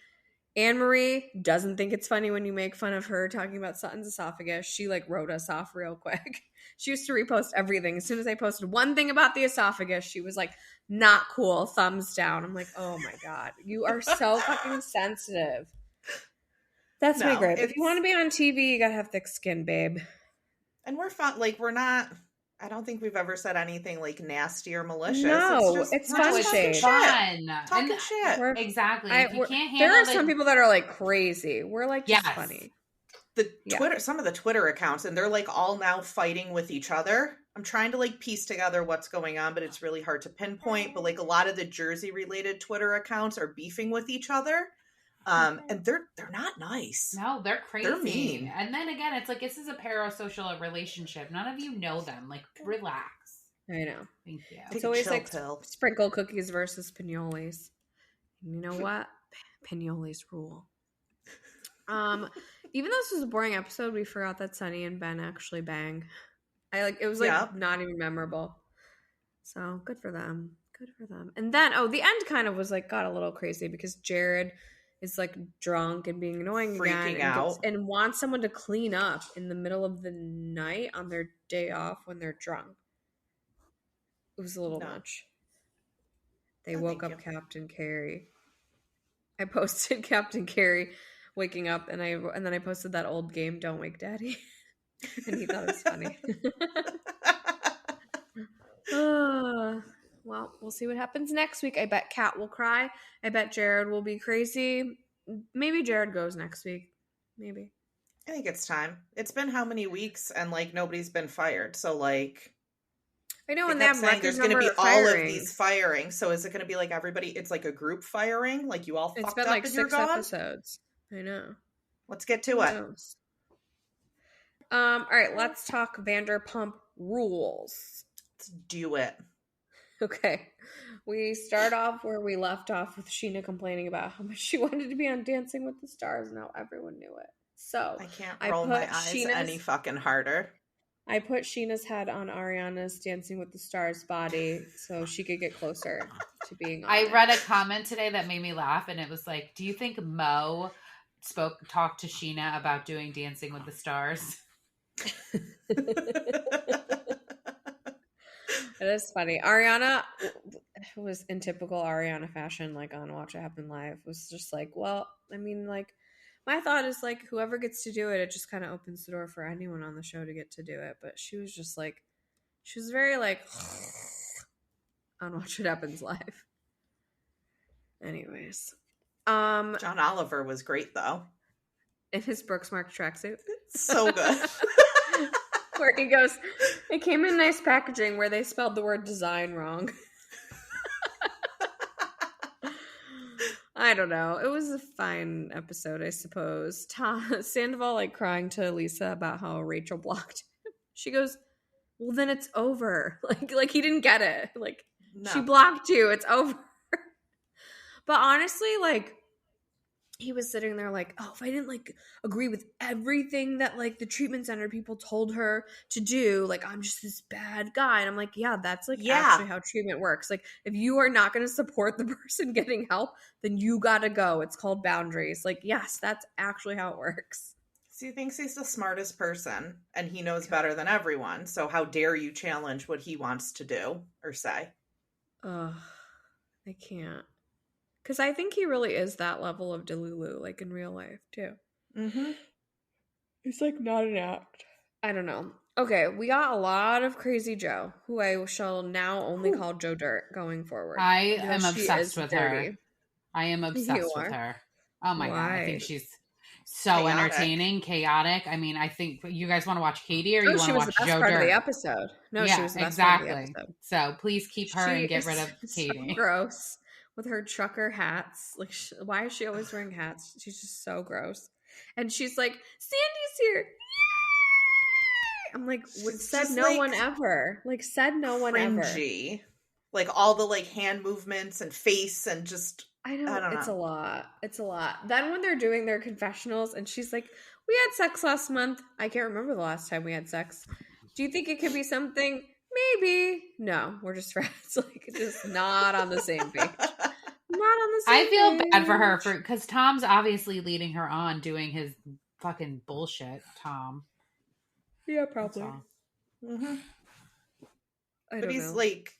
Anne-Marie doesn't think it's funny when you make fun of her talking about Sutton's esophagus. She like wrote us off real quick. She used to repost everything. As soon as I posted one thing about the esophagus, she was like, not cool, thumbs down. I'm like, oh my God, you are so fucking sensitive. That's my gripe. If you want to be on TV, you gotta have thick skin, babe. And we're fun. Like, we're not. I don't think we've ever said anything like nasty or malicious. No, it's fun shade. Talking shit. Exactly. If you can't handle there are some people that are like crazy. We're like just funny. Some of the Twitter accounts, and they're like all now fighting with each other. I'm trying to like piece together what's going on, but it's really hard to pinpoint. But like a lot of the Jersey related Twitter accounts are beefing with each other. And they're not nice. No, they're crazy. They're mean. And then again, it's like this is a parasocial relationship. None of you know them. Like, relax. I know. Thank you. It's always like sprinkle cookies versus pinoli's. And you know what? Pinoli's rule. Even though this was a boring episode, we forgot that Sunny and Ben actually bang. It was like not even memorable. So good for them. Good for them. And then the end kind of was like got a little crazy because Jared is like drunk and being annoying freaking again out and wants someone to clean up in the middle of the night on their day off when they're drunk. It was a little much. They woke up Captain Carey. I posted Captain Carey waking up and then I posted that old game, Don't Wake Daddy. And he thought it was funny. Well, we'll see what happens next week. I bet Kat will cry. I bet Jared will be crazy. Maybe Jared goes next week. Maybe. I think it's time. It's been how many weeks and like nobody's been fired. So like I know, and they have there's going to be all of these firings. So is it going to be like everybody? It's like a group firing. Like you all fucked up and you're gone. It's been like 6 episodes. I know. Let's get to it. All right, let's talk Vanderpump Rules. Let's do it. Okay. We start off where we left off with Sheena complaining about how much she wanted to be on Dancing with the Stars, and now everyone knew it. So I can't roll my eyes any fucking harder. I put Sheena's head on Ariana's Dancing with the Stars body so she could get closer to being on I read a comment today that made me laugh, and it was like, do you think Mo talked to Sheena about doing Dancing with the Stars. It is funny. Ariana was in typical Ariana fashion, like on Watch It Happen Live, was just like, well, I mean, like, my thought is like, whoever gets to do it, it just kind of opens the door for anyone on the show to get to do it. But she was just like, she was very like on Watch It Happens Live. Anyways, John Oliver was great though in his Brooks Mark tracksuit. So good. Where he goes, it came in nice packaging where they spelled the word design wrong. I don't know. It was a fine episode, I suppose. Sandoval like crying to Lisa about how Rachel blocked him. She goes, well, then it's over. Like he didn't get it. Like, no. She blocked you. It's over. But honestly, like, he was sitting there like, oh, if I didn't like agree with everything that like the treatment center people told her to do, like I'm just this bad guy. And I'm like, yeah, that's like actually how treatment works. Like if you are not going to support the person getting help, then you got to go. It's called boundaries. Like, yes, that's actually how it works. So he thinks he's the smartest person and he knows better than everyone. So how dare you challenge what he wants to do or say? Ugh, I can't. Because I think he really is that level of Delulu, like in real life, too. Mm-hmm. He's like not an act. I don't know. Okay, we got a lot of Crazy Joe, who I shall now only call Joe Dirt going forward. I am obsessed with her. I am obsessed with her. Oh my God. I think she's so entertaining, chaotic. I mean, I think you guys want to watch Katie or you want to watch Joe Dirt? She was the best part of the episode. No, she was the best part of the episode. So please keep her and get rid of Katie. So gross. With her trucker hats. Like, why is she always wearing hats? She's just so gross. And she's like, Sandy's here. Yay! I'm like, said no like, one ever. Like, said no one cringy. Ever. Like, all the, like, hand movements and face and just... I don't know. It's a lot. It's a lot. Then when they're doing their confessionals and she's like, we had sex last month. I can't remember the last time we had sex. Do you think it could be something... Maybe. No, we're just friends. Like, just not on the same page. Not on the same I feel bad for her because Tom's obviously leading her on doing his fucking bullshit, Tom. Yeah, probably. Mm-hmm. But he's know. Like...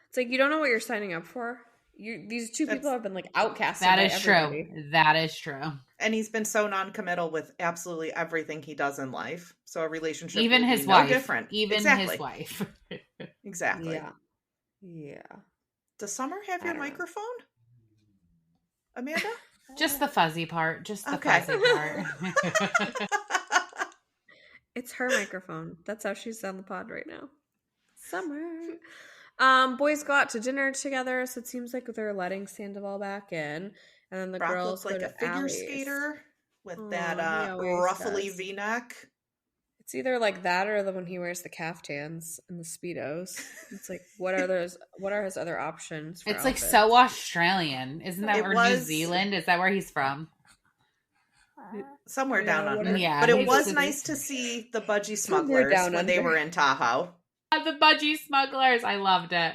It's like, you don't know what you're signing up for. These two people have been, like, outcasted. That is everybody. True. That is true. And he's been so non-committal with absolutely everything he does in life. So a relationship even his wife. No different. Even his wife. Exactly. Yeah. Yeah. Does Summer have your microphone? Amanda? Just the fuzzy part. Just the fuzzy part. It's her microphone. That's how she's on the pod right now. Summer. Boys go out to dinner together, so it seems like they're letting Sandoval back in. And then the Brock girls looks like go a to figure Allie's. skater with that ruffly V-neck. It's either like that or when he wears the caftans and the Speedos. It's like, what are his other options for It's outfits? Like so Australian. Isn't that New Zealand? Is that where he's from? Somewhere down under. Yeah, but it was nice to see the budgie smugglers when they were in Tahoe. The budgie smugglers. I loved it.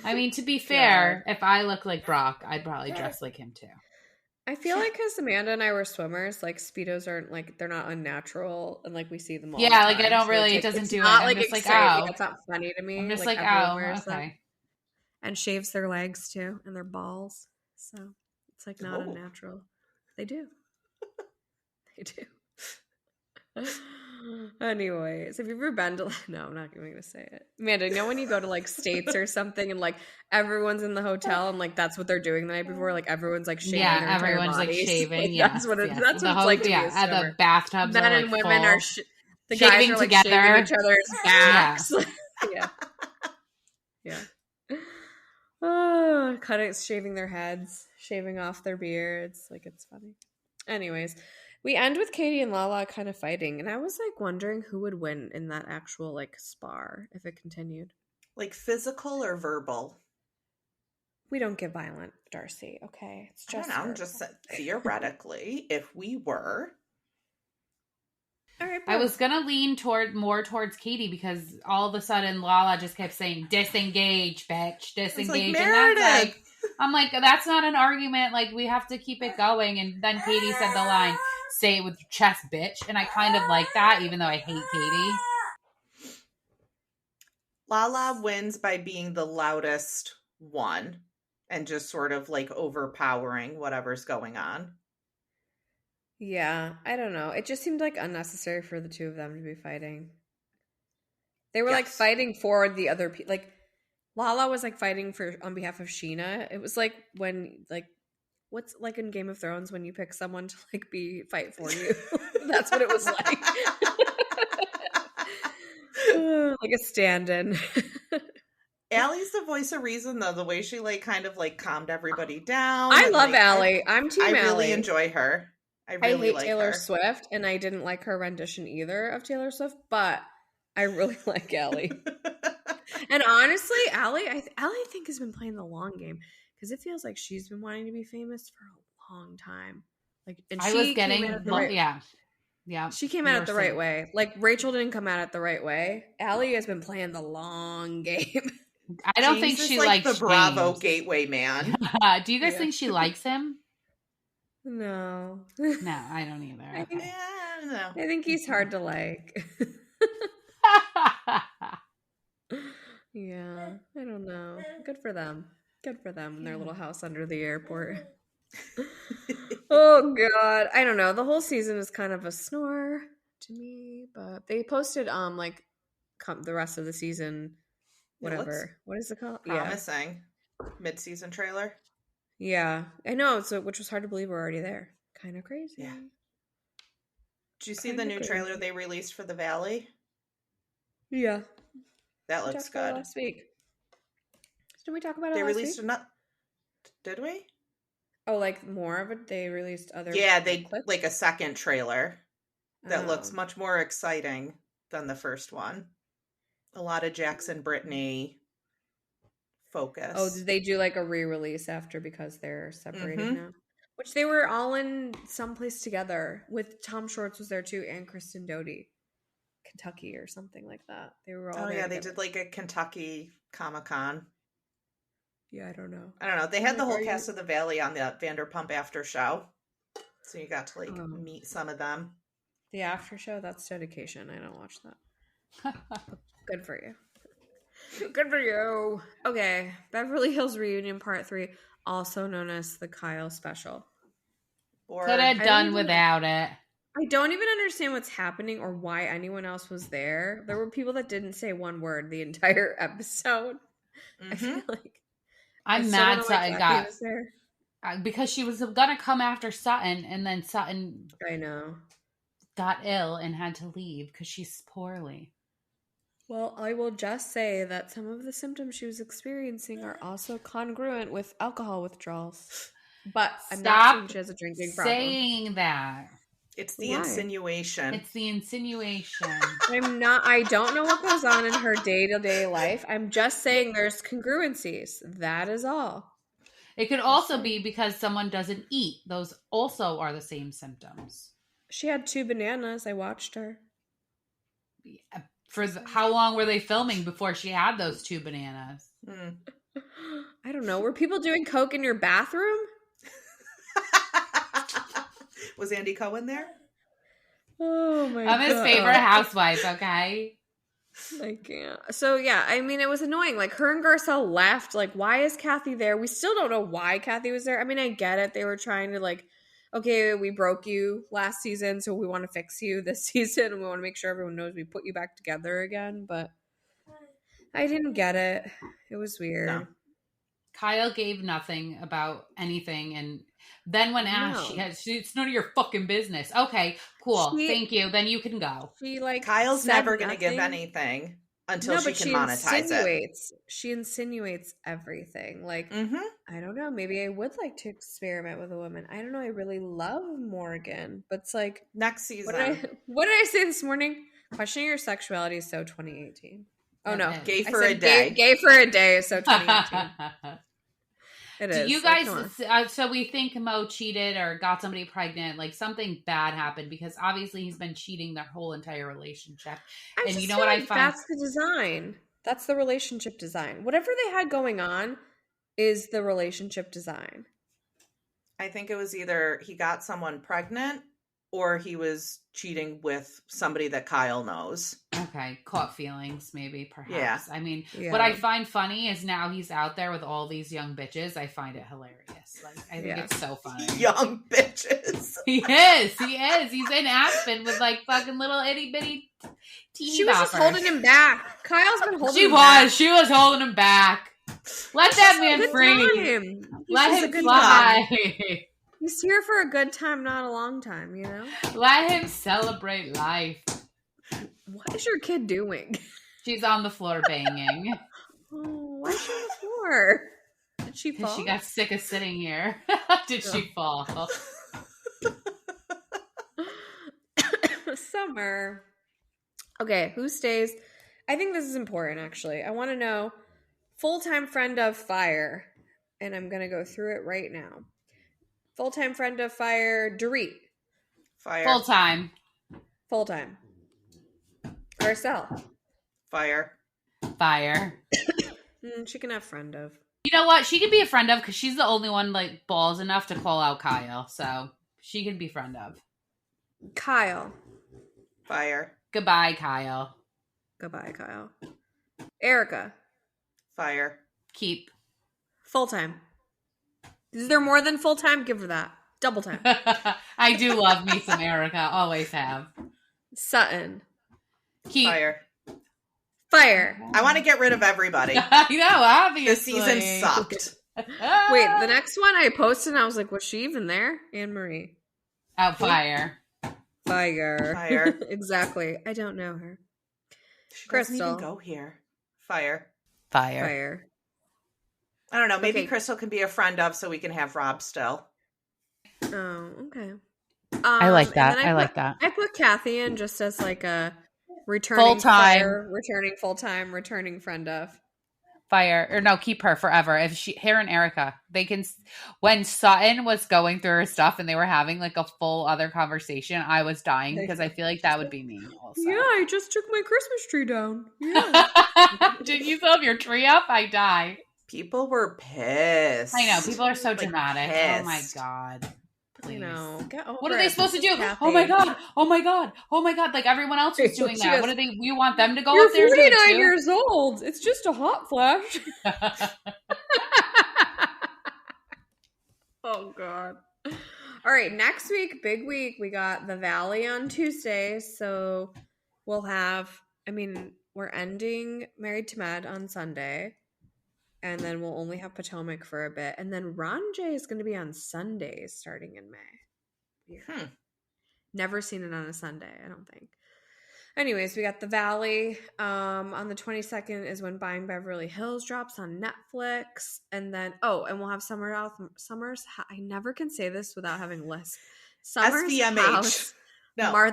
I mean, to be fair, if I look like Brock, I'd probably dress like him too. I feel like because Amanda and I were swimmers, like Speedos aren't like, they're not unnatural and like we see them all the time. Like I don't really, it doesn't do it. I'm just like, oh. It's not funny to me. I'm just like oh, okay. And shaves their legs too and their balls. So it's like not unnatural. They do. They do. Anyways, have you ever been to... No, I'm not even going to say it. Amanda, you know when you go to like States or something and like everyone's in the hotel and like that's what they're doing the night before? Like everyone's like shaving their everyone's entire like shaving. Like, yes, that's what it's the like to be a swimmer. The bathtubs Men are and like women full. are the shaving guys are like together. shaving each other's backs. Yeah. Oh, shaving their heads, shaving off their beards. Like, it's funny. Anyways, we end with Katie and Lala kind of fighting, and I was like wondering who would win in that actual like spar if it continued. Like physical or verbal? We don't get violent, Darcy. Okay, it's just. I don't know. I'm just theoretically, if we were. All right. I was gonna lean more towards Katie because all of a sudden Lala just kept saying "disengage, bitch, disengage," like, and that's like I'm like, that's not an argument. Like, we have to keep it going. And then Katie said the line, say it with your chest, bitch. And I kind of like that, even though I hate Katie. Lala wins by being the loudest one and just sort of like overpowering whatever's going on. Yeah, I don't know. It just seemed like unnecessary for the two of them to be fighting. They were like fighting for the other people. Like Lala was like fighting on behalf of Sheena. It was like when like what's like in Game of Thrones when you pick someone to like fight for you. That's what it was like. Like a stand-in. Allie's the voice of reason, though. The way she like kind of like calmed everybody down. I love Allie. I'm team Allie. I really enjoy her. I hate like Taylor her. Swift, and I didn't like her rendition either of Taylor Swift, but I really like Allie. And honestly, Allie, I think has been playing the long game because it feels like she's been wanting to be famous for a long time. Like, and I was getting, yeah. She came at it the right way. Like Rachel didn't come at it the right way. Allie has been playing the long game. I don't think she like likes the Bravo gateway man. Do you guys think she likes him? No. No, I don't either. Okay. I think he's hard to like. Yeah, I don't know. Good for them. Good for them in their little house under the airport. Oh God, I don't know. The whole season is kind of a snore to me, but they posted the rest of the season, whatever. What is it called? Promising mid-season trailer. Yeah, I know. So which was hard to believe we're already there. Kind of crazy. Yeah. Did you see the new trailer they released for the Valley? Yeah. That looks good. Last week. Did we talk about it they last released week? Did we? Oh, like more of it? They released other they clips? like a second trailer that looks much more exciting than the first one. A lot of Jackson Brittany focus. Oh, did they do like a re-release after because they're separated now? Which they were all in someplace together with Tom Schwartz was there too and Kristen Doty. Kentucky or something like that. They were all there together. They did like a Kentucky Comic-Con. Yeah, I don't know. They had the whole cast of the Valley on the Vanderpump after show. So you got to like meet some of them. The after show, that's dedication. I don't watch that. Good for you. Good for you. Okay. Beverly Hills Reunion Part 3, also known as the Kyle Special. Could have done without it. I don't even understand what's happening or why anyone else was there. There were people that didn't say one word the entire episode. I feel like I'm mad Sutton got there because she was gonna come after Sutton, and then Sutton got ill and had to leave because she's poorly. Well, I will just say that some of the symptoms she was experiencing are also congruent with alcohol withdrawals. But I'm not saying she has a drinking problem. Saying that. It's the insinuation. It's the insinuation. I don't know what goes on in her day-to-day life. I'm just saying there's congruencies. That is all. It could also be because someone doesn't eat. Those also are the same symptoms. She had 2 bananas. I watched her. How long were they filming before she had those 2 bananas? I don't know. Were people doing coke in your bathroom? Was Andy Cohen there? Oh my God. I'm his favorite housewife, okay? I can't. So yeah, I mean, it was annoying. Like her and Garcelle left. Like, why is Kathy there? We still don't know why Kathy was there. I mean, I get it. They were trying to like, okay, we broke you last season, so we want to fix you this season, and we want to make sure everyone knows we put you back together again. But I didn't get it. It was weird. No. Kyle gave nothing about anything, and then when asked, it's none of your fucking business. Okay, cool. Thank you. Then you can go. Kyle's never going to give anything until she can monetize it. She insinuates everything. Like, I don't know. Maybe I would like to experiment with a woman. I don't know. I really love Morgan, but it's like next season. What did I say this morning? Questioning your sexuality is so 2018. Oh no, gay for a day. Gay for a day is so 2018. It is. Do you guys, so we think Mo cheated or got somebody pregnant, like something bad happened because obviously he's been cheating their whole entire relationship. And you know what I find? That's the design. That's the relationship design. Whatever they had going on, is the relationship design? I think it was either he got someone pregnant or he was cheating with somebody that Kyle knows. Okay. Caught feelings, maybe, perhaps. Yeah. I mean, what I find funny is now he's out there with all these young bitches. I find it hilarious. Like, I think it's so funny. Young bitches. He is. He's in Aspen with like fucking little itty bitty teeny She was just holding him back. Kyle's been holding him back. She was holding him back. Let that man free. Let him fly. He's here for a good time, not a long time, you know? Let him celebrate life. What is your kid doing? She's on the floor banging. Oh, why is she on the floor? Did she fall? She got sick of sitting here. Did she fall? Summer. Okay, who stays? I think this is important, actually. I want to know full-time friend of Fire. And I'm going to go through it right now. Full-time friend of Fire, Dorit. Fire. Full-time. Full-time. Garcelle. Fire. Fire. She can have friend of. You know what? She can be a friend of because she's the only one like balls enough to call out Kyle. So she can be friend of. Kyle. Fire. Goodbye, Kyle. Goodbye, Kyle. Erica. Fire. Keep. Full-time. Is there more than full-time? Give her that. Double time. I do love me some Erica. Always have. Sutton. Keep. Fire. Fire. I want to get rid of everybody. You know, obviously. This season sucked. Wait, the next one I posted and I was like, was she even there? Anne Marie. Oh, fire. Fire. Exactly. I don't know her. She Crystal. doesn't even go here. Fire. Fire. I don't know. Maybe Crystal can be a friend of so we can have Rob still. Oh, okay. I like that. I put Kathy in just as like a returning full-time. Fire, returning full-time, returning friend of. Fire. Or no, keep her forever. Her and Erica, they can, when Sutton was going through her stuff and they were having like a full other conversation, I was dying because I feel like that would be me also. Yeah, I just took my Christmas tree down. Yeah. Did you still have your tree up? I die. People were pissed. I know. People are so like, dramatic. Pissed. Oh my God. Please. You know, what are they supposed to do? Kathy. Oh my God. Like everyone else was doing that. What are they? We want them to go up there and do it too? You're 49 years old. It's just a hot flash. Oh God. All right. Next week, big week. We got the Valley on Tuesday. So we'll have, we're ending Married to Med on Sunday. And then we'll only have Potomac for a bit. And then Ron J is going to be on Sundays starting in May. Never seen it on a Sunday, I don't think. Anyways, we got the Valley. On the 22nd is when Buying Beverly Hills drops on Netflix. And then, and we'll have Summer's I never can say this without having lists. Summer's SVMH. House. No. I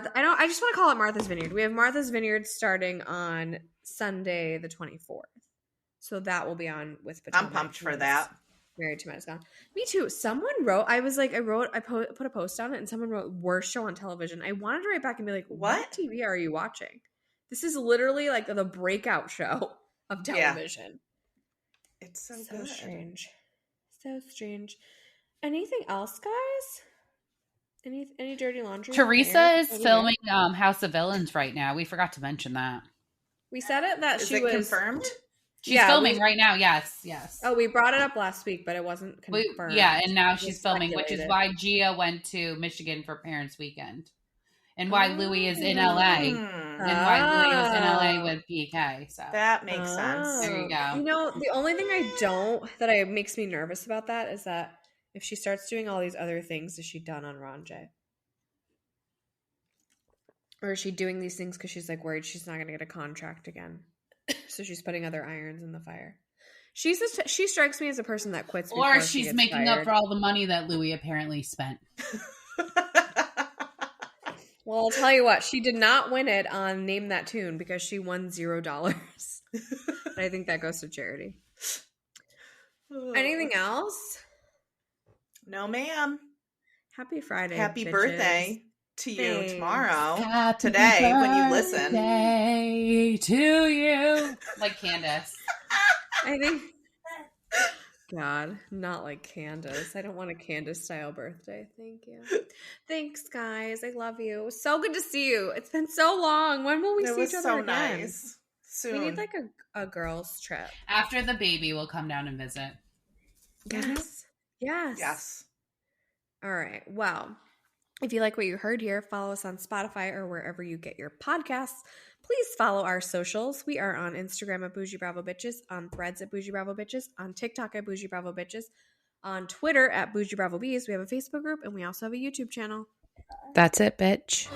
just want to call it Martha's Vineyard. We have Martha's Vineyard starting on Sunday the 24th. So that will be on with Potomac. I'm pumped for that. Married to Med is gone. Me too. Someone wrote, I put a post on it and someone wrote worst show on television. I wanted to write back and be like, what TV are you watching? This is literally like the breakout show of television. Yeah. It's so good. Strange. So strange. Anything else, guys? Any dirty laundry? Teresa is filming House of Villains right now. We forgot to mention that. We said it that she was confirmed. She's filming right now. Yes. Oh, we brought it up last week, but it wasn't confirmed. And now she's filming, which is why Gia went to Michigan for Parents Weekend, and why Louis is in LA, and why Louis was in LA with PK. So that makes sense. There you go. You know, the only thing makes me nervous about that is that if she starts doing all these other things, is she done on Ron J? Or is she doing these things because she's like worried she's not going to get a contract again? So she's putting other irons in the fire. She strikes me as a person that quits before she's making up for all the money that Louis apparently spent. Well, I'll tell you what, she did not win it on Name That Tune because she won $0. I think that goes to charity. Anything else? No, ma'am. Happy Friday. Happy bitches. Birthday to you. Thanks. Tomorrow. Happy today when you listen. Birthday to you. Like Candiace. I think God, not like Candiace. I don't want a Candiace-style birthday. Thank you. Thanks, guys. I love you. So good to see you. It's been so long. When will we see each other again? Nice. Soon. We need like a girls' trip. After the baby, we'll come down and visit. Yes. All right. Well, if you like what you heard here, follow us on Spotify or wherever you get your podcasts. Please follow our socials. We are on Instagram at Boujee Bravo Bitches, on Threads at Boujee Bravo Bitches, on TikTok at Boujee Bravo Bitches, on Twitter at Boujee Bravo Bees. We have a Facebook group and we also have a YouTube channel. That's it, bitch.